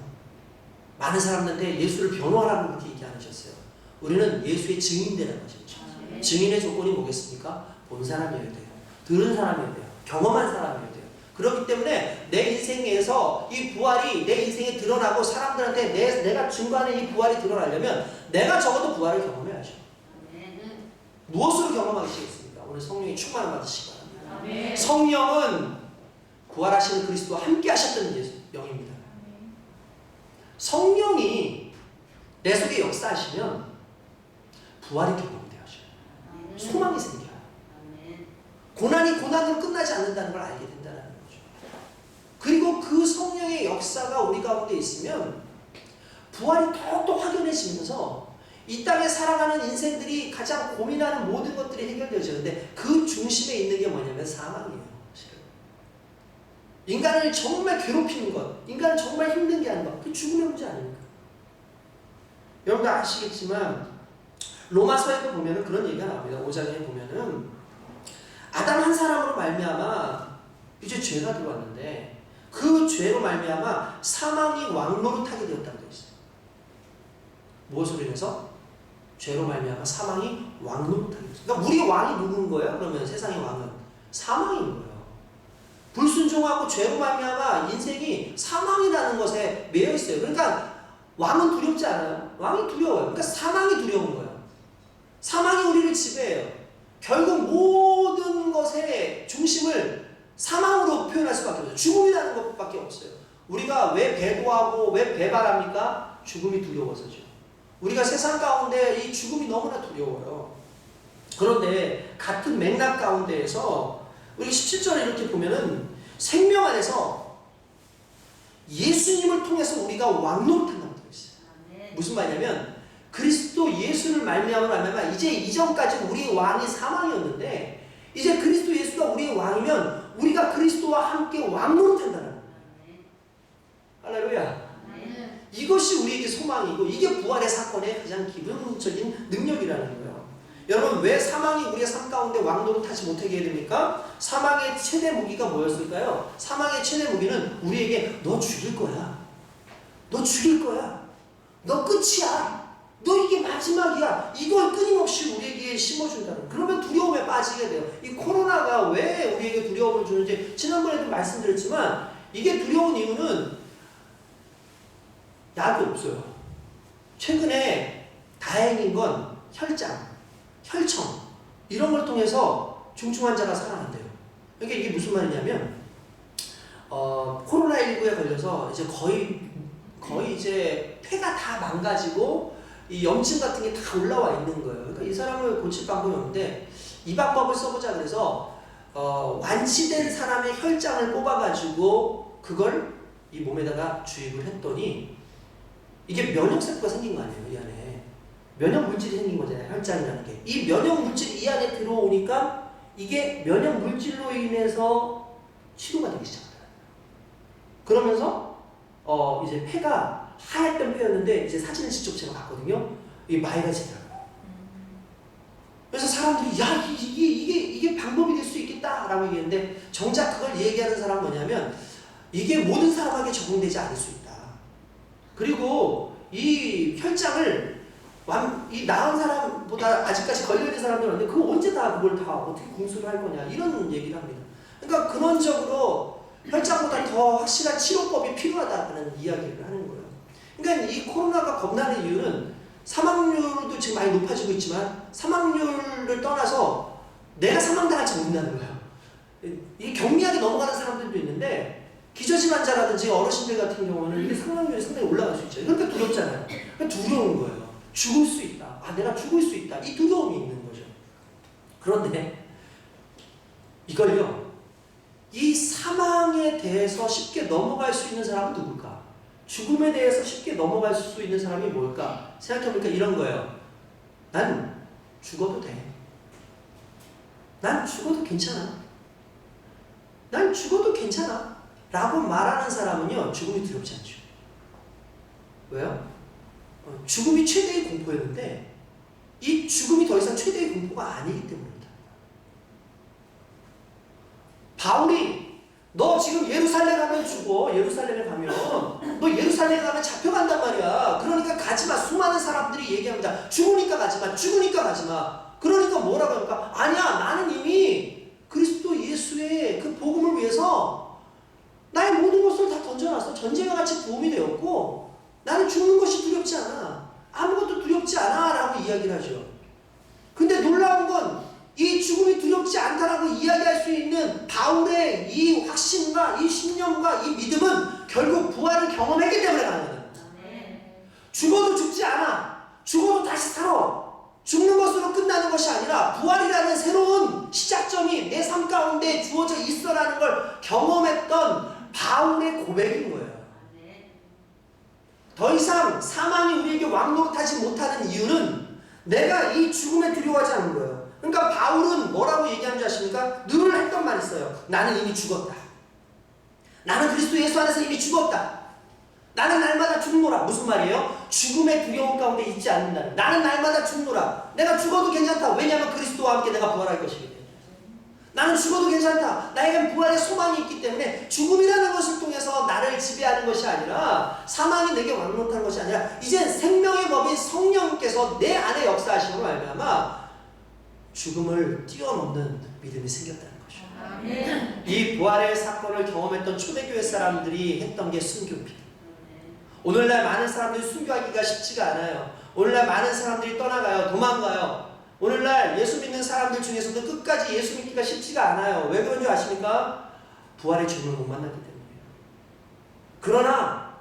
많은 사람들한테 예수를 변호하라고 그렇게 얘기 않으셨어요. 우리는 예수의 증인 되라고 하셨죠. 증인의 조건이 뭐겠습니까? 본 사람이어야 돼요. 들은 사람이어야 돼요. 경험한 사람이어야 돼요. 그렇기 때문에 내 인생에서 이 부활이 내 인생에 드러나고 사람들한테 내가 중간에 이 부활이 드러나려면 내가 적어도 부활을 경험해야죠. 무엇으로 경험하시겠습니까? 오늘 성령이 충만을 받으시기 바랍니다. 성령은 부활하시는 그리스도와 함께 하셨던 영입니다. 성령이 내 속에 역사하시면 부활이 경험되어져요. 소망이 생겨요. 고난이 고난으로 끝나지 않는다는 걸 알게 된다는 거죠. 그리고 그 성령의 역사가 우리 가운데 있으면 부활이 더욱더 확연해지면서 이 땅에 살아가는 인생들이 가장 고민하는 모든 것들이 해결되어지는데 그 중심에 있는 게 뭐냐면 사망이에요. 인간을 정말 괴롭히는 것, 인간을 정말 힘든 게 아닌 것, 그 죽음의 문제 아닙니까? 여러분도 아시겠지만 로마서에도 보면은 그런 얘기가 나옵니다. 5장에 보면은 아담 한 사람으로 말미암아 이제 죄가 들어왔는데 그 죄로 말미암아 사망이 왕노릇하게 되었다고 되어 있어요. 무엇으로 인해서? 죄로 말미암아 사망이 왕노릇하게 되었어요. 그러니까 우리 왕이 누군 거예요? 그러면 세상의 왕은 사망인 거예요. 불순종하고 죄로 말미암아 인생이 사망이라는 것에 매여 있어요. 그러니까 왕은 두렵지 않아요. 왕이 두려워요. 그러니까 사망이 두려운 거예요. 사망이 우리를 지배해요. 결국 모든 것의 중심을 사망으로 표현할 수밖에 없어요. 죽음이라는 것밖에 없어요. 우리가 왜 배도하고 왜 배반합니까? 죽음이 두려워서죠. 우리가 세상 가운데 이 죽음이 너무나 두려워요. 그런데 같은 맥락 가운데에서 우리 17절에 이렇게 보면은 생명 안에서 예수님을 통해서 우리가 왕노릇한다고 되어 있어요. 무슨 말이냐면 그리스도 예수를 말미암아 이제 이전까지 우리의 왕이 사망이었는데 이제 그리스도 예수가 우리의 왕이면 우리가 그리스도와 함께 왕노릇한다는 거예요. 할렐루야. 이것이 우리에게 소망이고 이게 부활의 사건의 가장 기본적인 능력이라는 거예요. 여러분 왜 사망이 우리의 삶 가운데 왕노릇하지 못하게 해야 됩니까? 사망의 최대 무기가 뭐였을까요? 사망의 최대 무기는 우리에게 너 죽일 거야. 너 죽일 거야. 너 끝이야. 너 이게 마지막이야. 이걸 끊임없이 우리에게 심어준다는. 그러면 두려움에 빠지게 돼요. 이 코로나가 왜 우리에게 두려움을 주는지 지난번에도 말씀드렸지만 이게 두려운 이유는 약이 없어요. 최근에 다행인 건 혈장, 혈청 이런 걸 통해서 중증 환자가 살아난대요. 그러니까 이게 무슨 말이냐면 코로나19에 걸려서 이제 거의 이제 폐가 다 망가지고 이 염증 같은 게 다 올라와 있는 거예요. 그러니까 이 사람을 고칠 방법이 없는데 이 방법을 써보자 그래서 완치된 사람의 혈장을 뽑아가지고 그걸 이 몸에다가 주입을 했더니 이게 면역세포가 생긴 거 아니에요, 이 안에. 면역 물질이 생긴 거잖아요, 혈장이라는 게. 이 면역 물질이 이 안에 들어오니까 이게 면역 물질로 인해서 치료가 되기 시작합니다. 그러면서 이제 폐가 하얗던 폐였는데 이제 사진을 직접 제가 봤거든요. 이 맑아지더라고요. 그래서 사람들이 야 이게 방법이 될 수 있겠다라고 얘기했는데 정작 그걸 얘기하는 사람은 뭐냐면 이게 모든 사람에게 적용되지 않을 수 있다. 그리고 이 혈장을 이 나은 사람보다 아직까지 걸려있는 사람들은 있는데 그거 언제 다 그걸 다 어떻게 공수를 할 거냐 이런 얘기를 합니다. 그러니까 근원적으로 혈장보다 더 확실한 치료법이 필요하다는 이야기를 하는 거예요. 그러니까 이 코로나가 겁나는 이유는 사망률도 지금 많이 높아지고 있지만 사망률을 떠나서 내가 사망당할지 모른다는 거예요. 이게 경미하게 넘어가는 사람들도 있는데 기저질 환자라든지 어르신들 같은 경우는 이게 사망률이 상당히 올라갈 수 있죠. 그러니까 두렵잖아요. 그러니까 두려운 거예요. 죽을 수 있다. 내가 죽을 수 있다. 이 두려움이 있는 거죠. 그런데 이걸요. 이 사망에 대해서 쉽게 넘어갈 수 있는 사람은 누굴까? 죽음에 대해서 쉽게 넘어갈 수 있는 사람이 뭘까? 생각해보니까 이런 거예요. 난 죽어도 돼. 난 죽어도 괜찮아. 난 죽어도 괜찮아. 라고 말하는 사람은요. 죽음이 두렵지 않죠. 왜요? 죽음이 최대의 공포였는데 이 죽음이 더 이상 최대의 공포가 아니기 때문입니다. 바울이 너 지금 예루살렘 가면 죽어. 예루살렘에 가면 너 예루살렘에 가면 잡혀간단 말이야. 그러니까 가지마. 수많은 사람들이 얘기합니다. 죽으니까 가지마. 죽으니까 가지마. 그러니까 뭐라고 합니까? 아니야. 나는 이미 그리스도 예수의 그 복음을 위해서 나의 모든 것을 다 던져놨어. 전쟁과 같이 도움이 되었고 나는 죽는 것이 두렵지 않아. 아무것도 두렵지 않아 라고 이야기를 하죠. 근데 놀라운 건 이 죽음이 두렵지 않다라고 이야기할 수 있는 바울의 이 확신과 이 신념과 이 믿음은 결국 부활을 경험했기 때문에 가능해요. 죽어도 죽지 않아. 죽어도 다시 살아. 죽는 것으로 끝나는 것이 아니라 부활이라는 새로운 시작점이 내 삶 가운데 주어져 있어라는 걸 경험했던 바울의 고백인 거예요. 더 이상 사망이 우리에게 왕노릇하지 못하는 이유는 내가 이 죽음에 두려워하지 않는 거예요. 그러니까 바울은 뭐라고 얘기하는 줄 아십니까? 늘 했던 말이 있어요. 나는 이미 죽었다. 나는 그리스도 예수 안에서 이미 죽었다. 나는 날마다 죽노라. 무슨 말이에요? 죽음의 두려움 가운데 있지 않는다는. 나는 날마다 죽노라. 내가 죽어도 괜찮다. 왜냐하면 그리스도와 함께 내가 부활할 것이기 때문에. 나는 죽어도 괜찮다. 나에겐 부활의 소망이 있기 때문에 죽음이라는 것을 통해서 나를 지배하는 것이 아니라 사망이 내게 왕노릇하는 것이 아니라 이젠 생명의 법인 성령께서 내 안에 역사하시는 걸 말미암아 죽음을 뛰어넘는 믿음이 생겼다는 것이죠. 이 부활의 사건을 경험했던 초대교회 사람들이 했던 게 순교입니다. 오늘날 많은 사람들이 순교하기가 쉽지가 않아요. 오늘날 많은 사람들이 떠나가요. 도망가요. 오늘날 예수 믿는 사람들 중에서도 끝까지 예수 믿기가 쉽지가 않아요. 왜 그런 줄 아십니까? 부활의 주님을 못 만났기 때문이에요. 그러나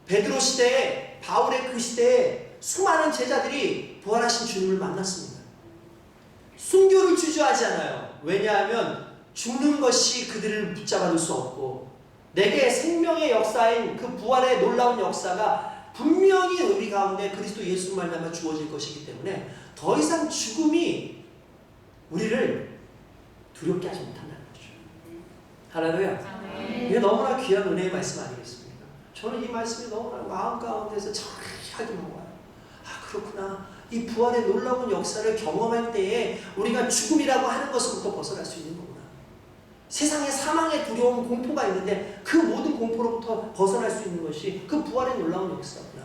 베드로 시대에, 바울의 그 시대에 수많은 제자들이 부활하신 주님을 만났습니다. 순교를 주저하지 않아요. 왜냐하면 죽는 것이 그들을 붙잡아둘 수 없고, 내게 생명의 역사인 그 부활의 놀라운 역사가 분명히 우리 가운데 그리스도 예수를 말미암아 주어질 것이기 때문에 더 이상 죽음이 우리를 두렵게 하지 못한다는 거죠. 할렐루야. 이게 너무나 귀한 은혜의 말씀 아니겠습니까? 저는 이 말씀이 너무나 마음 가운데서 정확하게 와요. 아, 그렇구나. 이 부활의 놀라운 역사를 경험할 때에 우리가 죽음이라고 하는 것으로부터 벗어날 수 있는 거구나. 세상에 사망의 두려움, 공포가 있는데 그 모든 공포로부터 벗어날 수 있는 것이 그 부활의 놀라운 역사구나.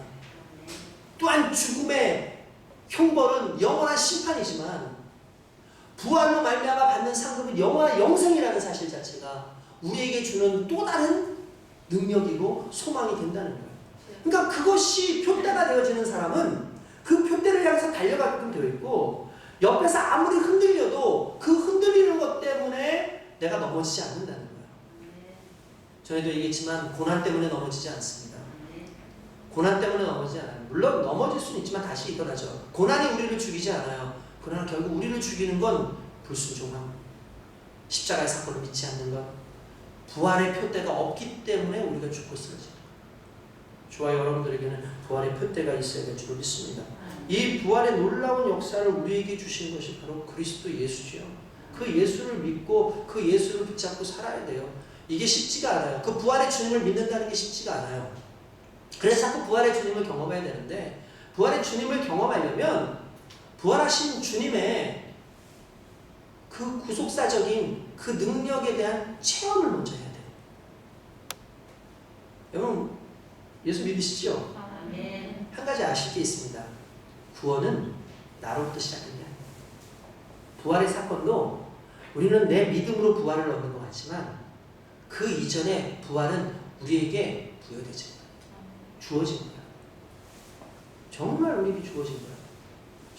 또한 죽음의 형벌은 영원한 심판이지만 부활로 말미암아 받는 상급은 영원한 영생이라는 사실 자체가 우리에게 주는 또 다른 능력이고 소망이 된다는 거예요. 그러니까 그것이 표대가 되어지는 사람은 그 표대를 향해서 달려가게끔 되어 있고, 옆에서 아무리 흔들려도 그 흔들리는 것 때문에 내가 넘어지지 않는다는 거예요. 전에도 얘기했지만 고난 때문에 넘어지지 않습니다. 고난 때문에 넘어지지 않아요. 물론 넘어질 수는 있지만 다시 일어나죠. 고난이 우리를 죽이지 않아요. 그러나 결국 우리를 죽이는 건 불순종함, 십자가의 사건을 믿지 않는 것, 부활의 표대가 없기 때문에 우리가 죽고 쓰러집니다. 저와 여러분들에게는 부활의 표대가 있어야 될 줄 믿습니다. 이 부활의 놀라운 역사를 우리에게 주신 것이 바로 그리스도 예수죠. 그 예수를 믿고 그 예수를 붙잡고 살아야 돼요. 이게 쉽지가 않아요. 그 부활의 주님을 믿는다는 게 쉽지가 않아요. 그래서 자꾸 부활의 주님을 경험해야 되는데, 부활의 주님을 경험하려면 부활하신 주님의 그 구속사적인 그 능력에 대한 체험을 먼저 해야 돼요. 여러분 예수 믿으시죠? 한 가지 아실 게 있습니다. 구원은 나로부터 시작된 게 아니에요. 부활의 사건도 우리는 내 믿음으로 부활을 얻는 것 같지만 그 이전에 부활은 우리에게 부여되진 거예요. 주어진 거예요. 정말 우리에게 주어진 거예요.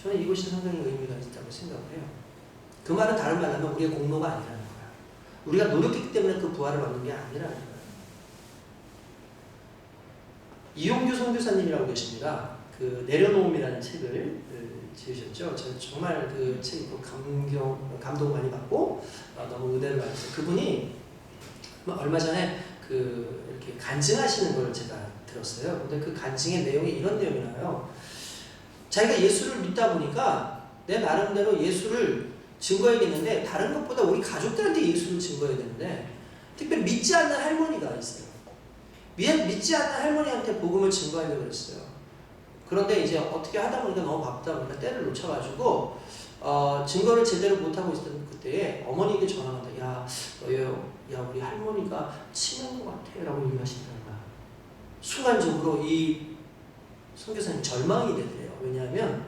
저는 이것이 상당히 의미가 있다고 생각을 해요. 그 말은 다른 말로 하면 우리의 공로가 아니라는 거예요. 우리가 노력했기 때문에 그 부활을 얻는 게 아니라는 거예요. 이용규 선교사님이라고 계십니다. 그 내려놓음이라는 책을 지으셨죠. 저는 정말 그 책이 감동 많이 받고 너무 은혜를 받았어요. 그분이 얼마 전에 그 이렇게 간증하시는 걸 제가 들었어요. 근데 그 간증의 내용이 이런 내용이 나와요. 자기가 예수를 믿다 보니까 내 나름대로 예수를 증거해야겠는데 다른 것보다 우리 가족들한테 예수를 증거해야 되는데 특별히 믿지 않는 할머니가 있어요. 믿지 않는 할머니한테 복음을 증거하려고 했어요. 그런데 이제 어떻게 하다 보니까 너무 바쁘다 보니까 때를 놓쳐가지고 증거를 제대로 못하고 있었던 그때에 어머니에게 전화가 왔다. 야 우리 할머니가 치는 것 같아 라고 얘기하시더라고요. 순간적으로 이 선교사님 절망이 되더래요. 왜냐하면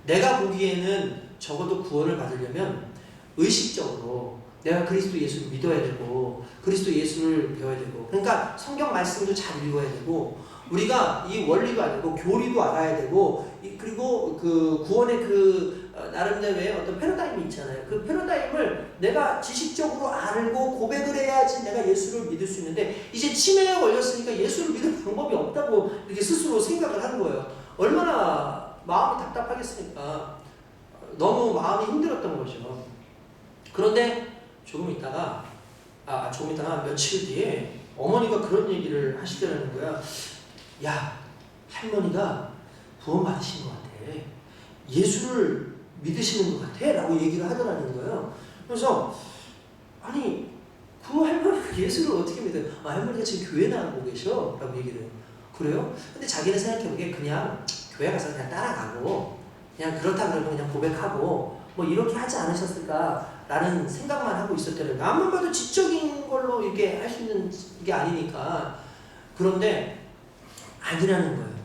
내가 보기에는 적어도 구원을 받으려면 의식적으로 내가 그리스도 예수를 믿어야 되고 그리스도 예수를 배워야 되고, 그러니까 성경 말씀도 잘 읽어야 되고 우리가 이 원리도 알고 교리도 알아야 되고, 그리고 그 구원의 그 나름대로의 어떤 패러다임이 있잖아요. 그 패러다임을 내가 지식적으로 알고 고백을 해야지 내가 예수를 믿을 수 있는데, 이제 치매에 걸렸으니까 예수를 믿을 방법이 없다고 이렇게 스스로 생각을 하는 거예요. 얼마나 마음이 답답하겠습니까? 너무 마음이 힘들었던 거죠. 그런데 조금 있다가 며칠 뒤에 어머니가 그런 얘기를 하시더라는 거야. 야, 할머니가 구원 받으신 것 같아. 예수를 믿으시는 것 같아. 라고 얘기를 하더라는 거예요. 그래서 아니 그 할머니가 예수를 어떻게 믿어요? 할머니가 지금 교회 나가고 계셔. 라고 얘기를 해요. 그래요? 근데 자기는 생각해보기에 그냥 교회 가서 그냥 따라가고 그냥 그렇다 그러면 그냥 고백하고 뭐 이렇게 하지 않으셨을까라는 생각만 하고 있었대요. 아무리 봐도 지적인 걸로 이게 할 수 있는 게 아니니까. 그런데 아니라는 거예요.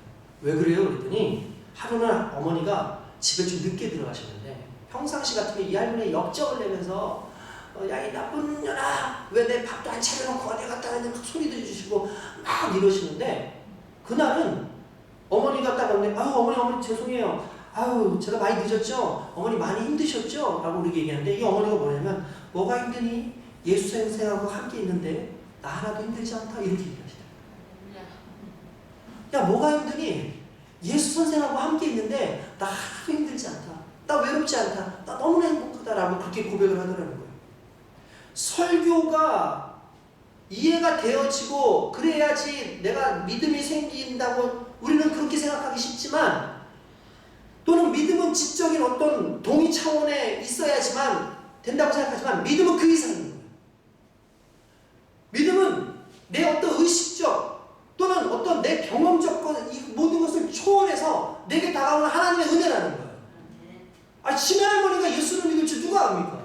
왜 그래요? 그랬더니 하루는 어머니가 집에 좀 늦게 들어가셨는데 평상시 같으면 이 할머니 역적을 내면서 야 이 나쁜 년아 왜 내 밥도 안 차려놓고 어디 갔다 왔냐 막 소리도 주시고 막 이러시는데 그날은 어머니가 딱 왔는데 아유 어머니 죄송해요. 아유 제가 많이 늦었죠? 어머니 많이 힘드셨죠? 라고 우리 얘기하는데 이 어머니가 뭐냐면 뭐가 힘드니? 예수 선생하고 함께 있는데 나 하나도 힘들지 않다 이렇게 얘기하시더라고요. 야 뭐가 힘드니? 예수 선생하고 함께 있는데 나 하나도 힘들지 않다. 나 외롭지 않다. 나 너무나 행복하다라고 그렇게 고백을 하더라는 거예요. 설교가 이해가 되어지고 그래야지 내가 믿음이 생긴다고 우리는 그렇게 생각하기 쉽지만 또는 믿음은 지적인 어떤 동의 차원에 있어야지만 된다고 생각하지만 믿음은 그 이상인 거예요. 믿음은 내 어떤 의식적 또는 어떤 내 경험적 이 모든 것을 초월해서 내게 다가오는 하나님의 은혜라는 거예요. 아, 신의 할머니가 예수를 믿을 줄 누가 압니까?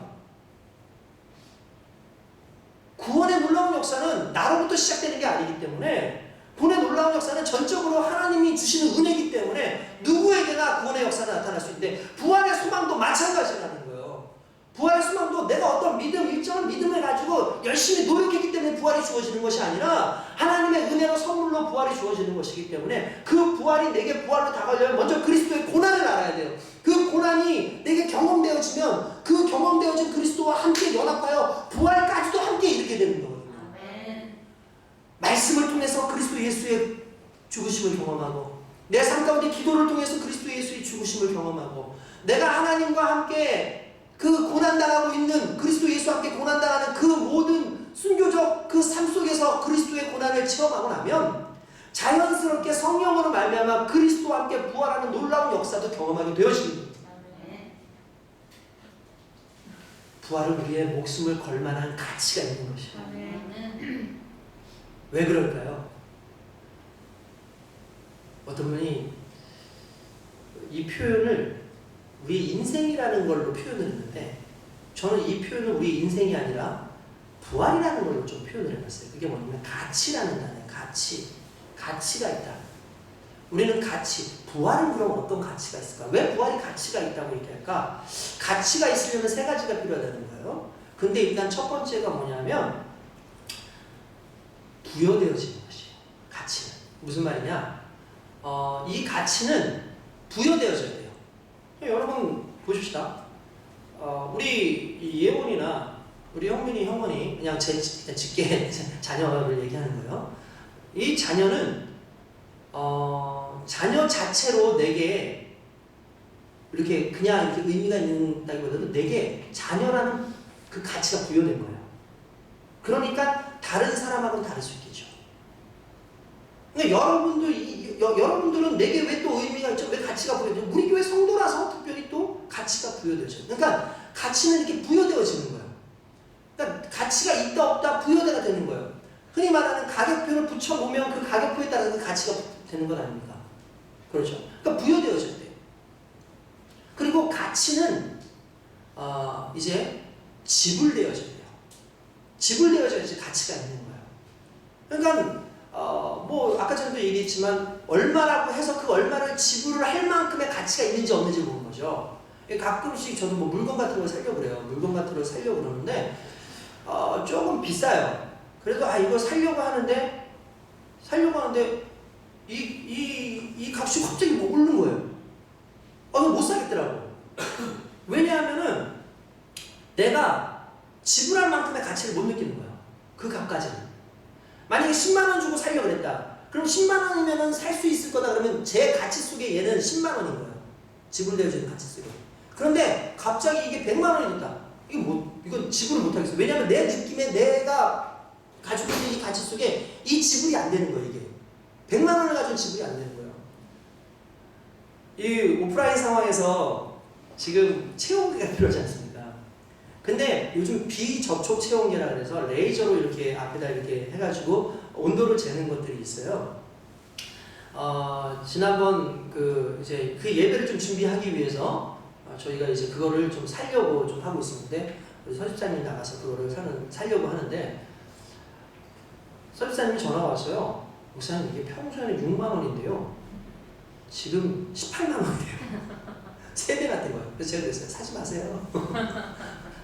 구원의 놀라운 역사는 나로부터 시작되는 게 아니기 때문에 구원의 놀라운 역사는 전적으로 하나님이 주시는 은혜이기 때문에 누구에게나 구원의 역사가 나타날 수 있는데 부활의 소망도 마찬가지라는 거예요. 부활의 소망도 내가 어떤 믿음, 일정한 믿음을 가지고 열심히 노력했기 때문에 부활이 주어지는 것이 아니라 하나님의 은혜로 선물로 부활이 주어지는 것이기 때문에 그 부활이 내게 부활로 다가오려면 먼저 그리스도의 고난을 알아야 돼요. 그 고난이 내게 경험되어지면 그 경험되어진 그리스도와 함께 연합하여 부활까지도 함께 이르게 되는 거거든요. 말씀을 통해서 그리스도 예수의 죽으심을 경험하고 내 삶 가운데 기도를 통해서 그리스도 예수의 죽으심을 경험하고 내가 하나님과 함께 그 고난당하고 있는 그리스도 예수와 함께 고난당하는 그 모든 순교적 그 삶 속에서 그리스도의 고난을 체험하고 나면 자연스럽게 성령으로 말미암아 그리스도와 함께 부활하는 놀라운 역사도 경험하게 되어집니다. 부활은 우리의 목숨을 걸 만한 가치가 있는 것이에요. 왜 그럴까요? 어떤 분이 이 표현을 우리 인생이라는 걸로 표현을 했는데 저는 이 표현을 우리 인생이 아니라 부활이라는 걸로 좀 표현을 해봤어요. 그게 뭐냐면 가치라는 단어예요. 가치가 있다. 우리는 가치, 부활은 그럼 어떤 가치가 있을까? 왜 부활이 가치가 있다고 얘기할까? 가치가 있으려면 세 가지가 필요하다는 거예요. 근데 일단 첫 번째가 뭐냐면 부여되어지는 것이에요. 가치는. 무슨 말이냐? 이 가치는 부여되어져야 돼요. 여러분 보십시다. 우리 예원이나 우리 형민이 형원이 그냥 직계 자녀를 얘기하는 거예요. 이 자녀는 자녀 자체로 내게 이렇게 그냥 이렇게 의미가 있는다기보다도 내게 자녀라는 그 가치가 부여된 거예요. 그러니까 다른 사람하고는 다를 수 있겠죠. 그러니까 여러분들은 내게 왜 또 의미가 있죠? 왜 가치가 부여되죠? 우리 교회 성도라서 특별히 또 가치가 부여되죠. 그러니까 가치는 이렇게 부여되어지는 거예요. 그러니까 가치가 있다 없다 부여가 되는 거예요. 흔히 말하는 가격표를 붙여보면 그 가격표에 따라서 그 가치가 되는 건 아닙니까? 그렇죠. 그러니까 부여되어져야 돼요. 그리고 가치는 이제 지불되어져야 돼요. 지불되어져야지 가치가 있는 거예요. 그러니까 뭐 아까 전에도 얘기했지만 얼마라고 해서 그 얼마를 지불을 할 만큼의 가치가 있는지 없는지 보는 거죠. 가끔씩 저도 뭐 물건 같은 걸 사려고 그래요. 물건 같은 걸 사려고 그러는데 조금 비싸요. 그래도 이거 사려고 하는데 이 값이 갑자기 뭐 오르는 거예요. 이거 못 사겠더라고. 왜냐하면은 내가 지불할 만큼의 가치를 못 느끼는 거예요. 그 값까지는. 만약에 10만 원 주고 사려고 그랬다. 그럼 10만 원이면은 살 수 있을 거다. 그러면 제 가치 속에 얘는 10만 원인 거예요. 지불되어지는 가치 속에. 그런데 갑자기 이게 100만 원이 됐다. 이건 지불을 못 하겠어. 왜냐하면 내 느낌에 내가 가지고 있는 이 가치 속에 이 지불이 안 되는 거예요. 이게 100만 원을 가지고 지불이 안 되는 거예요. 이 오프라인 상황에서 지금 체온계가 필요하지 않습니까? 근데 요즘 비접촉 체온계라 그래서 레이저로 이렇게 앞에다 이렇게 해가지고 온도를 재는 것들이 있어요. 지난번 이제 그 예배를 좀 준비하기 위해서 저희가 이제 그거를 좀 살려고 좀 하고 있었는데 우리 서집사님이 나가서 그거를 살려고 하는데 서집사님이 전화가 왔어요. 목사님 이게 평소에는 6만 원인데요. 지금 18만 원이에요. 3배나 된 거예요. 그래서 제가 그랬어요. 사지 마세요.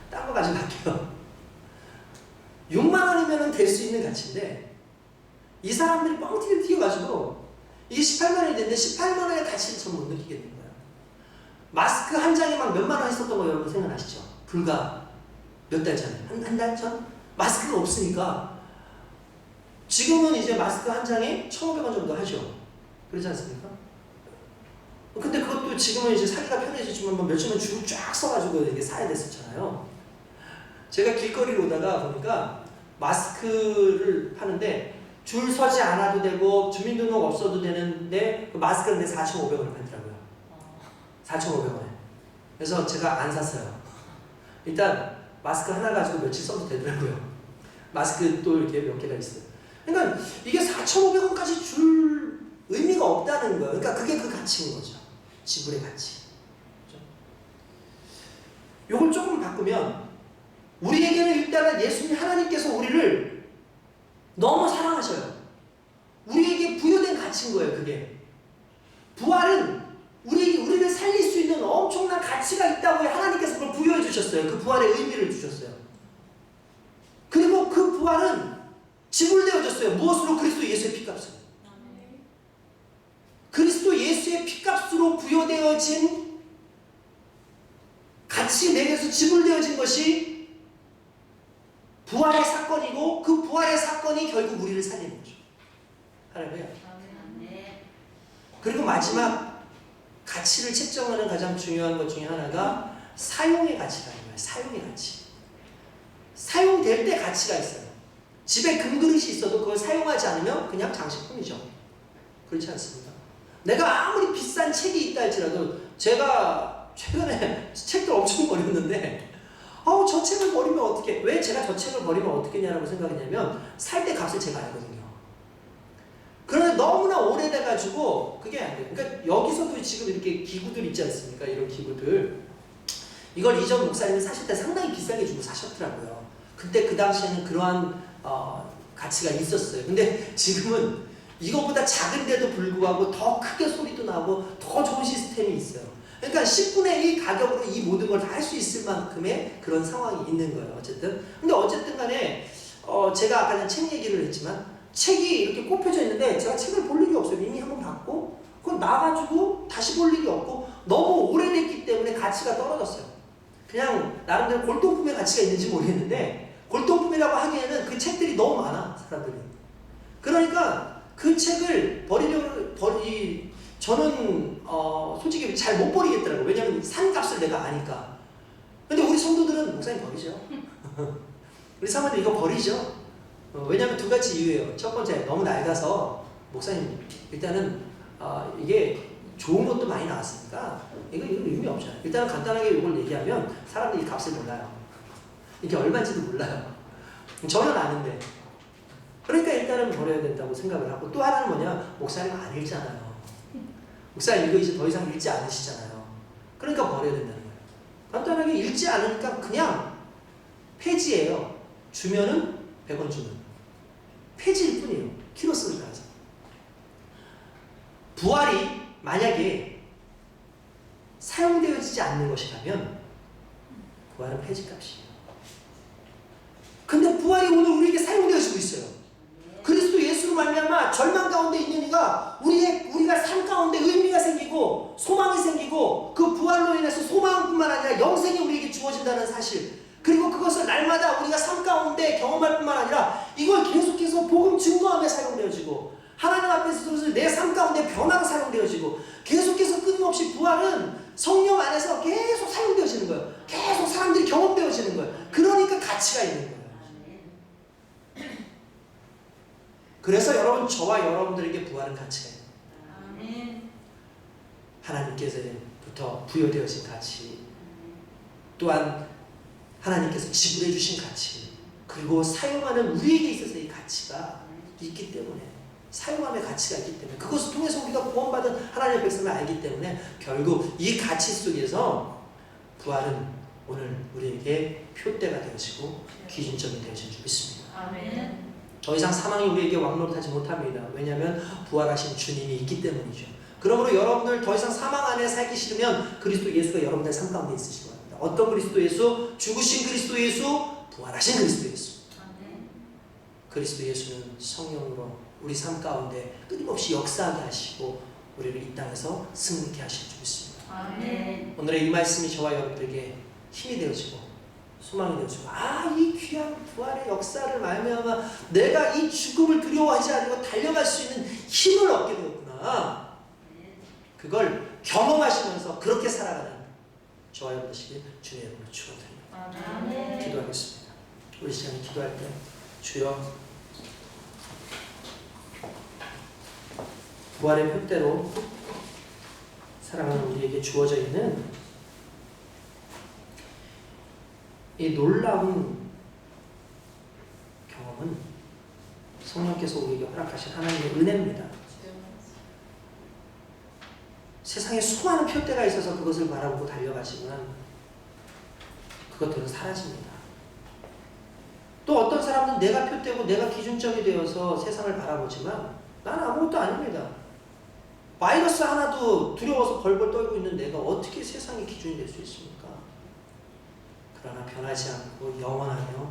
딴 거 가지고 갈게요. 6만 원이면 될 수 있는 가치인데 이 사람들이 뻥튀기 튀어가지고 이게 18만 원이 됐는데 18만 원의 가치를 전 못 느끼겠는 거예요. 마스크 한 장에 막 몇만 원 했었던 거 여러분 생각나시죠? 불과 몇 달 전에, 한 달 전? 마스크가 없으니까 지금은 이제 마스크 한 장에 1,500원 정도 하죠. 그렇지 않습니까? 근데 그것도 지금은 이제 사기가 편해지지만 뭐 며칠은 줄을 쫙 서가지고 이게 사야 됐었잖아요. 제가 길거리로 오다가 보니까 마스크를 파는데 줄 서지 않아도 되고 주민등록 없어도 되는데 그 마스크는 내 4,500원을 팔더라고요. 4,500원에. 그래서 제가 안 샀어요. 일단 마스크 하나 가지고 며칠 써도 되더라고요. 마스크 또 이렇게 몇 개가 있어요. 그러니까 이게 4,500원까지 줄 의미가 없다는 거예요. 그러니까 그게 그 가치인 거죠. 지불의 가치. 그렇죠? 요걸 조금 바꾸면 우리에게는 일단은 예수님 하나님께서 우리를 너무 사랑하셔요. 우리에게 부여된 가치인 거예요. 그게. 부활은 우리를 살릴 수 있는 엄청난 가치가 있다고 하나님께서 그걸 부여해 주셨어요. 그 부활의 의미를 주셨어요. 그리고 그 부활은 지불되어졌어요. 무엇으로? 그리스도 예수의 피값으로. 그리스도 예수의 피값으로 부여되어진 가치 내에서 지불되어진 것이 부활의 사건이고 그 부활의 사건이 결국 우리를 살리는 거죠. 할렐루야. 그리고 마지막 가치를 책정하는 가장 중요한 것 중에 하나가 사용의 가치라는 거예요. 사용의 가치. 사용될 때 가치가 있어요. 집에 금그릇이 있어도 그걸 사용하지 않으면 그냥 장식품이죠. 그렇지 않습니까? 내가 아무리 비싼 책이 있다 할지라도 제가 최근에 책들 엄청 버렸는데 저 책을 버리면 어떻게, 왜 제가 저 책을 버리면 어떻겠냐라고 생각했냐면 살 때 값을 제가 알거든요. 그런데 너무나 오래돼가지고 그게 안 돼요. 그러니까 여기서도 지금 이렇게 기구들 있지 않습니까? 이런 기구들. 이걸 이전 목사님이 사실 때 상당히 비싸게 주고 사셨더라고요. 그때 그 당시에는 그러한 가치가 있었어요. 근데 지금은 이것보다 작은데도 불구하고 더 크게 소리도 나고 더 좋은 시스템이 있어요. 그러니까 10분의 1 가격으로 이 모든 걸 다 할 수 있을 만큼의 그런 상황이 있는 거예요. 어쨌든. 근데 어쨌든 간에 제가 아까 책 얘기를 했지만 책이 이렇게 꼽혀져 있는데 제가 책을 볼 일이 없어요. 이미 한번 봤고 그건 나가지고 다시 볼 일이 없고 너무 오래됐기 때문에 가치가 떨어졌어요. 그냥 나름대로 골동품의 가치가 있는지 모르겠는데 골동품이라고 하기에는 그 책들이 너무 많아, 사람들이. 그러니까 그 책을 저는 솔직히 잘 못 버리겠더라고요. 왜냐면 산 값을 내가 아니까. 근데 우리 성도들은 목사님 버리죠. 우리 사모님 이거 버리죠. 왜냐면 두 가지 이유예요. 첫 번째, 너무 낡아서 목사님 일단은 이게 좋은 것도 많이 나왔으니까 이거 의미 없잖아요. 일단 간단하게 이걸 얘기하면 사람들이 값을 몰라요. 이게 얼마인지도 몰라요. 저는 아는데. 그러니까 일단은 버려야 된다고 생각을 하고, 또 하나는 뭐냐, 목사님 안 읽잖아요. 목사님 이거 이제 더 이상 읽지 않으시잖아요. 그러니까 버려야 된다는 거예요. 간단하게 읽지 않으니까 그냥 폐지예요. 주면은 100원 주는 폐지일 뿐이에요. 키로수를 따라서. 부활이 만약에 사용되어지지 않는 것이라면 부활은 폐지값이에요. 근데 부활이 오늘 우리에게 사용되어지고 있어요. 그리스도 예수로 말미암아 절망 가운데 있는 이가 우리가 삶 가운데 의미가 생기고 소망이 생기고 그 부활로 인해서 소망뿐만 아니라 영생이 우리에게 주어진다는 사실, 그리고 그것을 날마다 우리가 삶 가운데 경험할 뿐만 아니라 이걸 계속해서 복음 증거함에 사용되어지고 하나님 앞에서 그것을 내 삶 가운데 변화가 사용되어지고 계속해서 끊임없이 부활은 성령 안에서 계속 사용되어지는 거예요. 계속 사람들이 경험되어지는 거예요. 그러니까 가치가 있는 거예요. 그래서 여러분, 저와 여러분들에게 부활은 가치가 있는 거예요. 하나님께서부터 부여되어진 가치, 또한 하나님께서 지불해 주신 가치, 그리고 사용하는 우리에게 있어서의 가치가 있기 때문에, 사용함의 가치가 있기 때문에, 그것을 통해서 우리가 구원받은 하나님의 백성을 알기 때문에 결국 이 가치 속에서 부활은 오늘 우리에게 표대가 되어지고 기준점이 되어진 줄 믿습니다.
아멘.
더 이상 사망이 우리에게 왕노릇하지 못합니다. 왜냐하면 부활하신 주님이 있기 때문이죠. 그러므로 여러분들 더 이상 사망 안에 살기 싫으면 그리스도 예수가 여러분들 삶 가운데 있으시기 바랍니다. 어떤 그리스도 예수? 죽으신 그리스도 예수, 부활하신 그리스도 예수. 그리스도 예수는 성령으로 우리 삶 가운데 끊임없이 역사하게 하시고 우리를 이 땅에서 승리케 하실 줄 믿습니다.
아멘.
오늘의 이 말씀이 저와 여러분들에게 힘이 되어지고 소망이 되어지고 이 귀한 부활의 역사를 말미암아 내가 이 죽음을 두려워하지 않고 달려갈 수 있는 힘을 얻게 되었구나. 그걸 경험하시면서 그렇게 살아가는 저와 여러분 되시길 주님의 이름으로 축원드립니다.
아멘.
기도하겠습니다. 우리 시간에 기도할 때 주여 부활의 표대로 사랑하는 우리에게 주어져 있는 이 놀라운 경험은 성령께서 우리에게 허락하신 하나님의 은혜입니다. 세상에 수많은 표대가 있어서 그것을 바라보고 달려가지만 그것들은 사라집니다. 또 어떤 사람은 내가 표대고 내가 기준점이 되어서 세상을 바라보지만 나는 아무것도 아닙니다. 바이러스 하나도 두려워서 벌벌 떨고 있는 내가 어떻게 세상의 기준이 될 수 있습니까? 그러나 변하지 않고 영원하며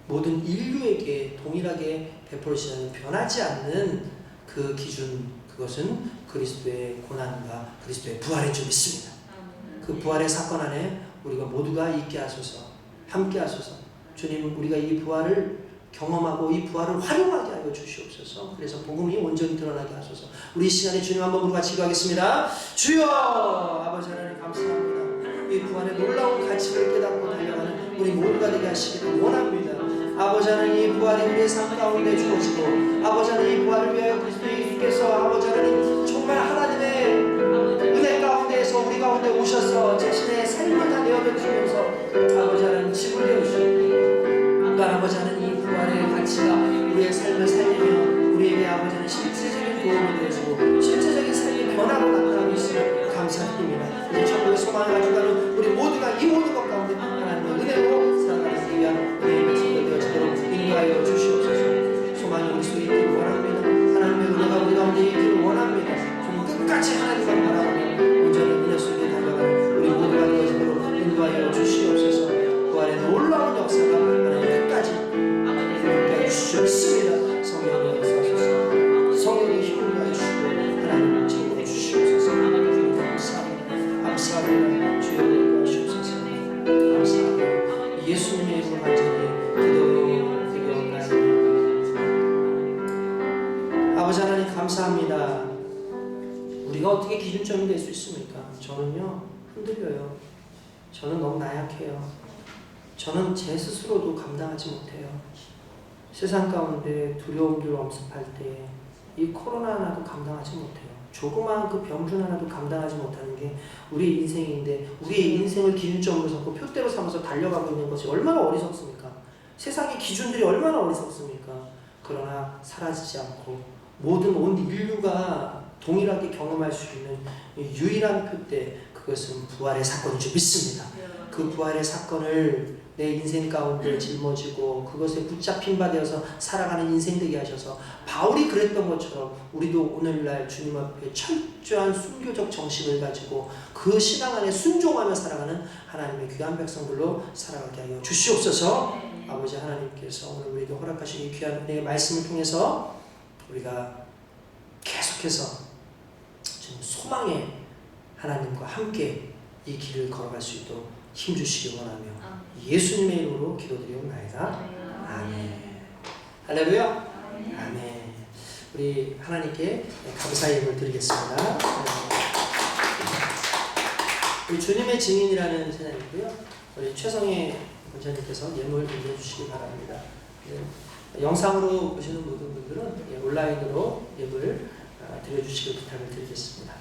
모든 인류에게 동일하게 베풀어지는 변하지 않는 그 기준, 그것은 그리스도의 고난과 그리스도의 부활인 줄 믿습니다. 그 부활의 사건 안에 우리가 모두가 있게 하소서, 함께 하소서. 주님, 우리가 이 부활을 경험하고 이 부활을 활용하게 하여 주시옵소서. 그래서 복음이 온전히 드러나게 하소서. 우리 이 시간에 주님 한번 우리 같이 기도하겠습니다. 주여, 아버지 하나님 감사합니다. 이 부활의 놀라운 가치를 깨닫고 달려가는 우리 모두가 되게 하시기를 원합니다. 아버지 하나님, 이 부활이 우리의 삶 가운데 주어지고 아버지 하나님, 이 부활을 위하여 그리스도 예수께서 아버지 하나님 정말 하나님의 은혜 가운데에서 우리 가운데 오셔서 자신의 삶을 다 내어드리면서 아버지 하나님 집을 내주시고 또한 아버지 하나님 이 부활의 가치가 우리의 삶을 살리며 우리에게 아버지는 실질적인 도움이 되어주고 실질적인 삶의 변화로 나타나고 있으며 감사드립니다. 이제 천국의 소망을 가져가는 우리 모두가 이 모든 것 가운데 하나님의 은혜로 살아가기 위한 우리의 말씀을 되어지도록 인도하여 주시옵소서. 소망이 우리 속에 있기를 원합니다. 하나님의 은혜가 우리 가운데 있기를 원합니다. 좀 끝까지 하나님만 바라보며 온전히 은혜 속에 달려가는 우리 모두가 되어지도록 인도하여 주시옵소서. 부활의 놀라운 역사가 하나님 끝까지 함께 주시옵습니다. 성령의 역사소서. 성령의 힘을 가해 주시고 하나님을 지켜 주시옵소서. 감사합니다. 주여 인도하시옵소서. 감사합니다. 예수님의 이름으로 간절히 기도드리옵나이다. 아버지 하나님 감사합니다. 우리가 어떻게 기준점이 될 수 있습니까? 저는요 흔들려요. 저는 너무 나약해요. 저는 제 스스로도 감당하지 못해요. 세상 가운데 두려움들 엄습할 때 이 코로나 하나도 감당하지 못해요. 조그마한 그 병균 하나도 감당하지 못하는 게 우리의 인생인데 우리의 인생을 기준점으로 삼고 표대로 삼아서 달려가고 있는 것이 얼마나 어리석습니까? 세상의 기준들이 얼마나 어리석습니까? 그러나 사라지지 않고 모든 온 인류가 동일하게 경험할 수 있는 유일한 표대, 그것은 부활의 사건인 줄 믿습니다. 그 부활의 사건을 내 인생 가운데 짊어지고 그것에 붙잡힌 바 되어서 살아가는 인생 되게 하셔서 바울이 그랬던 것처럼 우리도 오늘날 주님 앞에 철저한 순교적 정신을 가지고 그 신앙 안에 순종하며 살아가는 하나님의 귀한 백성들로 살아가게 하여 주시옵소서. 아버지 하나님께서 오늘 우리에게 허락하신 이 귀한 은혜의 말씀을 통해서 우리가 계속해서 지금 소망의 하나님과 함께 이 길을 걸어갈 수 있도록 힘주시기 원하며 예수님의 이름으로 기도드리옵나이다. 아멘. 할렐루야. 아멘. 우리 하나님께 감사의 예물 드리겠습니다. 우리 주님의 증인이라는 채널이고요. 우리 최성애 권사님께서 예물 드려주시기 바랍니다. 영상으로 보시는 모든 분들은 온라인으로 예물 드려주시길 부탁을 드리겠습니다.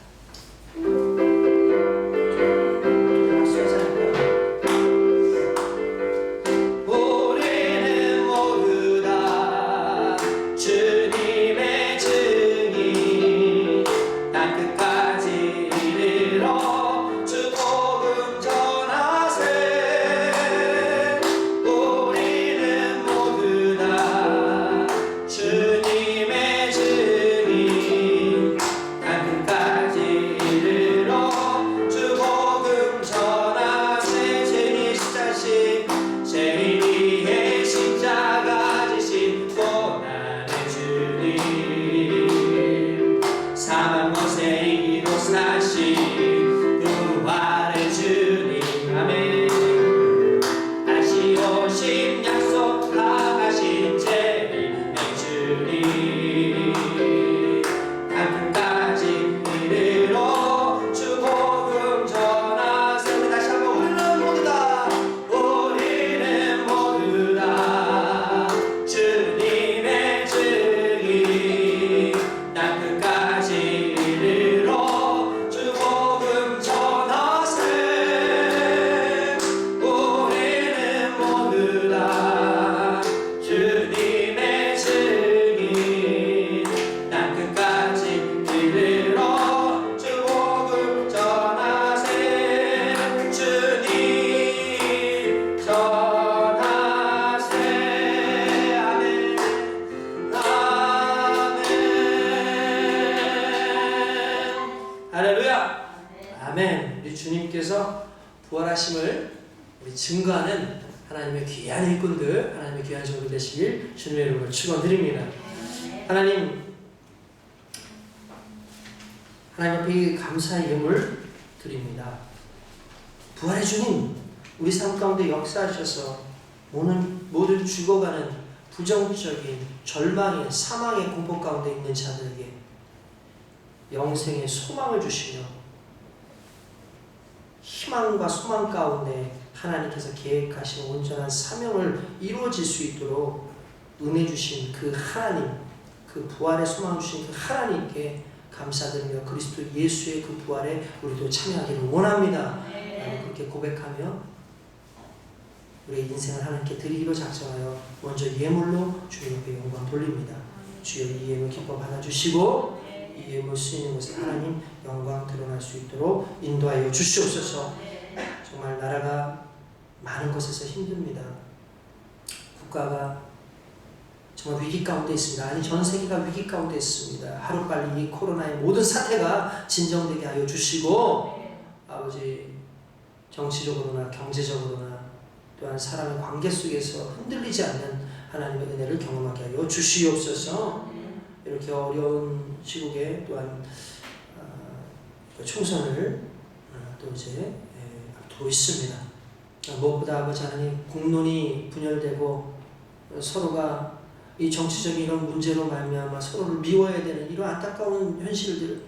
주님의 증인 땅끝까지
주님께서 부활하심을 우리 증거하는 하나님의 귀한 일꾼들, 하나님의 귀한 종들 되시길 주님의 이름으로 축원드립니다. 하나님 앞에 감사의 예물 드립니다. 부활의 주님, 우리 삶 가운데 역사하셔서 모든 죽어가는 부정적인 절망의 사망의 공포 가운데 있는 자들에게 영생의 소망을 주시며 희망과 소망 가운데 하나님께서 계획하신 온전한 사명을 이루어질 수 있도록 은혜 주신 그 하나님, 그 부활의 소망을 주신 그 하나님께 감사드리며 그리스도 예수의 그 부활에 우리도 참여하기를 원합니다. 그렇게 고백하며 우리의 인생을 하나님께 드리기로 작정하여 먼저 예물로 주님 앞에 영광 돌립니다. 주여 이 예물 기뻐 받아주시고 이 예물 쓰이는 곳에 하나님 영광 드러날 수 있도록 인도하여 주시옵소서. 정말 나라가 많은 것에서 힘듭니다. 국가가 정말 위기 가운데 있습니다. 아니 전 세계가 위기 가운데 있습니다. 하루빨리 이 코로나의 모든 사태가 진정되게 하여 주시고 아버지 정치적으로나 경제적으로나 또한 사람의 관계 속에서 흔들리지 않는 하나님의 은혜를 경험하게 하여 주시옵소서. 이렇게 어려운 시국에 또한 총선을 또 이제 앞두고 있습니다. 무엇보다 아버지 하나님 국론이 분열되고 서로가 이 정치적인 이런 문제로 말미암아 서로를 미워해야 되는 이런 안타까운 현실들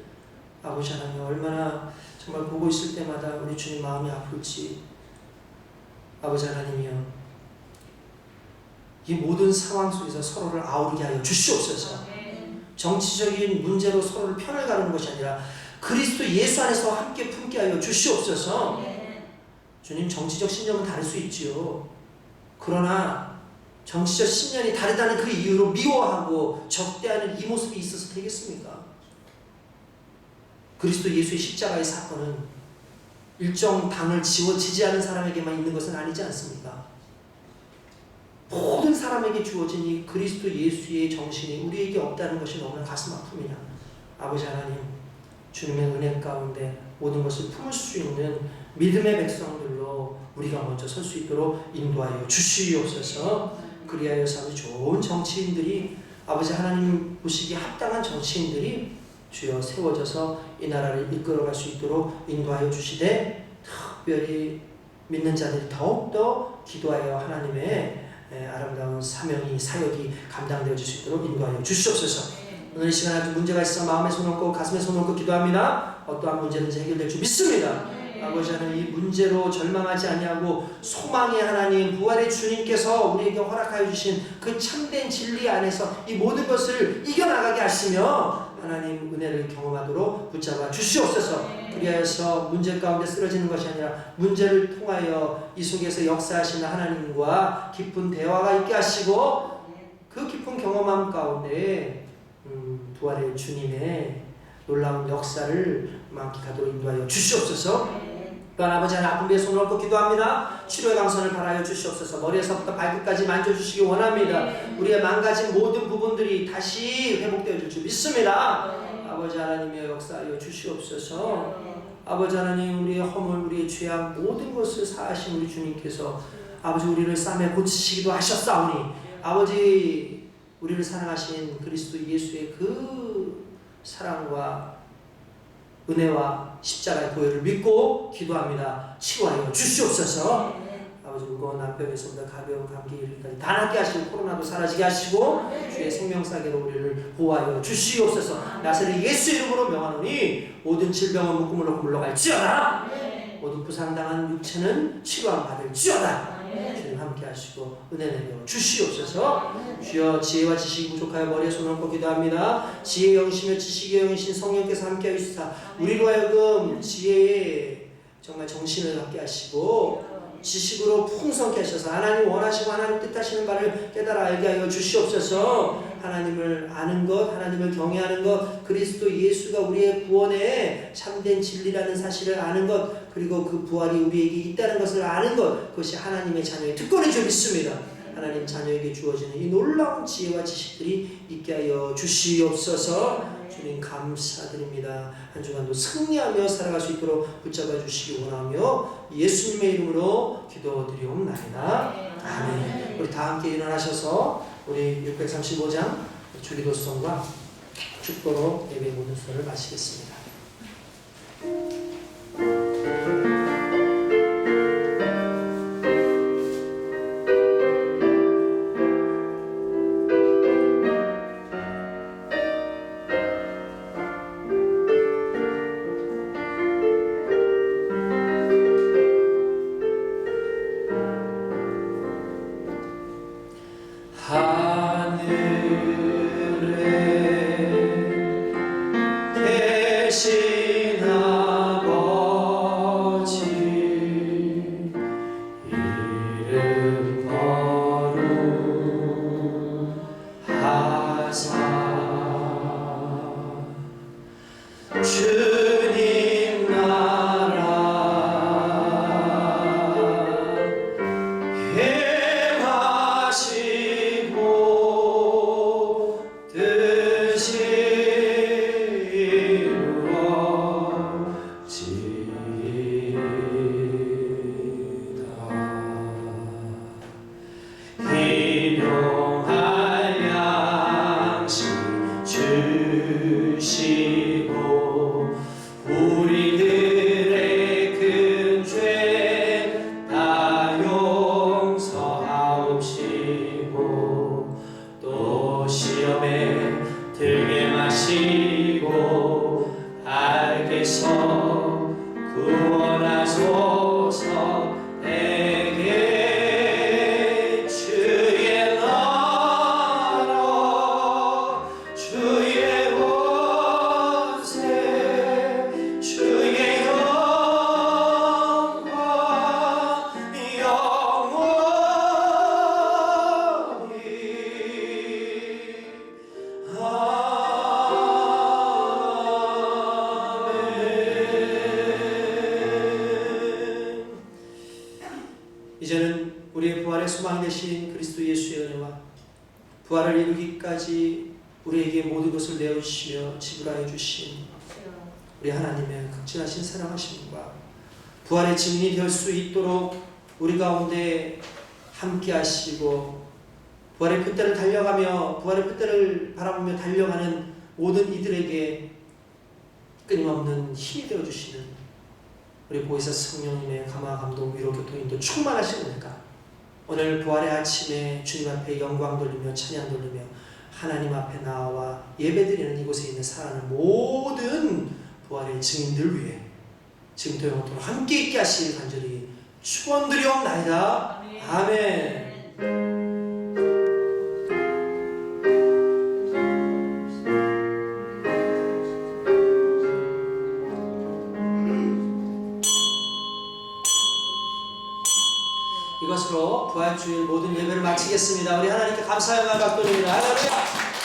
아버지 하나님 얼마나 정말 보고 있을 때마다 우리 주님 마음이 아플지 아버지 하나님이여 이 모든 상황 속에서 서로를 아우르게 하여 주시옵소서. 정치적인 문제로 서로를 편을 가르는 것이 아니라 그리스도 예수 안에서 함께 품게 하여 주시옵소서. 주님 정치적 신념은 다를 수 있지요. 그러나 정치적 신념이 다르다는 그 이유로 미워하고 적대하는 이 모습이 있어서 되겠습니까? 그리스도 예수의 십자가의 사건은 일정 당을 지지하는 사람에게만 있는 것은 아니지 않습니까? 모든 사람에게 주어진 이 그리스도 예수의 정신이 우리에게 없다는 것이 너무나 가슴 아픕니다. 아버지 하나님 주님의 은혜 가운데 모든 것을 품을 수 있는 믿음의 백성들로 우리가 먼저 설 수 있도록 인도하여 주시옵소서. 그리하여서 좋은 정치인들이 아버지 하나님 보시기에 합당한 정치인들이 주여 세워져서 이 나라를 이끌어갈 수 있도록 인도하여 주시되 특별히 믿는 자들이 더욱더 기도하여 하나님의 아름다운 사역이 감당되어질 수 있도록 인도하여 주시옵소서. 오늘 이 시간 아주 문제가 있어 마음에 손 얹고 가슴에 손 얹고 기도합니다. 어떠한 문제든지 해결될 줄 믿습니다. 아버지 하나님 이 문제로 절망하지 아니하고 소망의 하나님 부활의 주님께서 우리에게 허락하여 주신 그 참된 진리 안에서 이 모든 것을 이겨나가게 하시며 하나님 은혜를 경험하도록 붙잡아 주시옵소서. 그리하여서 문제 가운데 쓰러지는 것이 아니라 문제를 통하여 이 속에서 역사하시는 하나님과 깊은 대화가 있게 하시고 그 깊은 경험함 가운데 부활의 주님의 놀라운 역사를 만끽하도록 인도하여 주시옵소서. 또한 아버지 하나님 아픈 배에 손을 얹고 기도합니다. 치료의 강선을 바라여 주시옵소서. 머리에서부터 발끝까지 만져주시기 원합니다. 우리의 망가진 모든 부분들이 다시 회복되어질 줄 믿습니다. 아버지 하나님의 역사하여 주시옵소서. 아버지 하나님 우리의 허물 우리의 죄악 모든 것을 사하신 우리 주님께서 아버지 우리를 싸매 고치시기도 하셨사오니 아버지 우리를 사랑하신 그리스도 예수의 그 사랑과 은혜와 십자가의 보혈을 믿고 기도합니다. 치유하여 주시옵소서. 아버지 무거운 난병에서부터 가벼운 감기 이르기까지 다 낫게 하시고 코로나도 사라지게 하시고 주의 생명사계로 우리를 보호하여 주시옵소서. 나사렛 예수 이름으로 명하노니 모든 질병은 묶음으로 물러갈지어다. 모든 부상당한 육체는 치료함 받을지어다. 주님 함께 하시고 은혜 내려 주시옵소서. 주여 지혜와 지식이 부족하여 머리에 손을 얹고 기도합니다. 지혜의 영이시며 지식의 영이신 성령께서 함께 하시사 우리로 하여금 지혜의 정말 정신을 갖게 하시고 지식으로 풍성케 하셔서 하나님 원하시고 하나님 뜻하시는 바를 깨달아 알게 하여 주시옵소서. 하나님을 아는 것, 하나님을 경외하는 것, 그리스도 예수가 우리의 구원의 참된 진리라는 사실을 아는 것, 그리고 그 부활이 우리에게 있다는 것을 아는 것, 그것이 하나님의 자녀의 특권인 줄 믿습니다. 하나님 자녀에게 주어지는 이 놀라운 지혜와 지식들이 있게 하여 주시옵소서. 주님 감사드립니다. 한 주간도 승리하며 살아갈 수 있도록 붙잡아 주시기 원하며 예수님의 이름으로 기도드리옵나이다. 아멘. 우리 다 함께 일어나셔서 우리 635장 주기도성과 축도로 예배 모든 수를 마치겠습니다.
대신 아버지 이름 거룩하사 주님 나라 행하시고 뜻이 일용할 양식 주시고 우리들의 큰 죄 다 용서하옵시고 또 시험에 들게 마시고 알게서 구원하소서. 내게 주의 나라 주의 권세 주의 영광 영원히
이제는 우리의 부활의 소망이 되신 그리스도 예수의 은혜와 부활을 이루기까지 우리에게 모든 것을 내어주시며 지불하여 주신 우리 하나님의 극진하신 사랑하심과 부활의 증인이 될 수 있도록 우리 가운데 함께 하시고 부활의 끝대를 달려가며 부활의 끝대를 바라보며 달려가는 모든 이들에게 끊임없는 힘이 되어주시는 우리 보혜사 성령님의 감화 감동 위로 교통인도 충만하신 은혜가 오늘 부활의 아침에 주님 앞에 영광 돌리며 찬양 돌리며 하나님 앞에 나와 예배드리는 이곳에 있는 사랑하는 모든 부활의 증인들 위해 지금부터 영원토록 함께 있게 하시길 간절히 축원드리옵나이다. 아멘. 이것으로 부활주일 모든 예배를 마치겠습니다. 우리 하나님께 감사의 마음 갖고 드립니다. 할렐루야.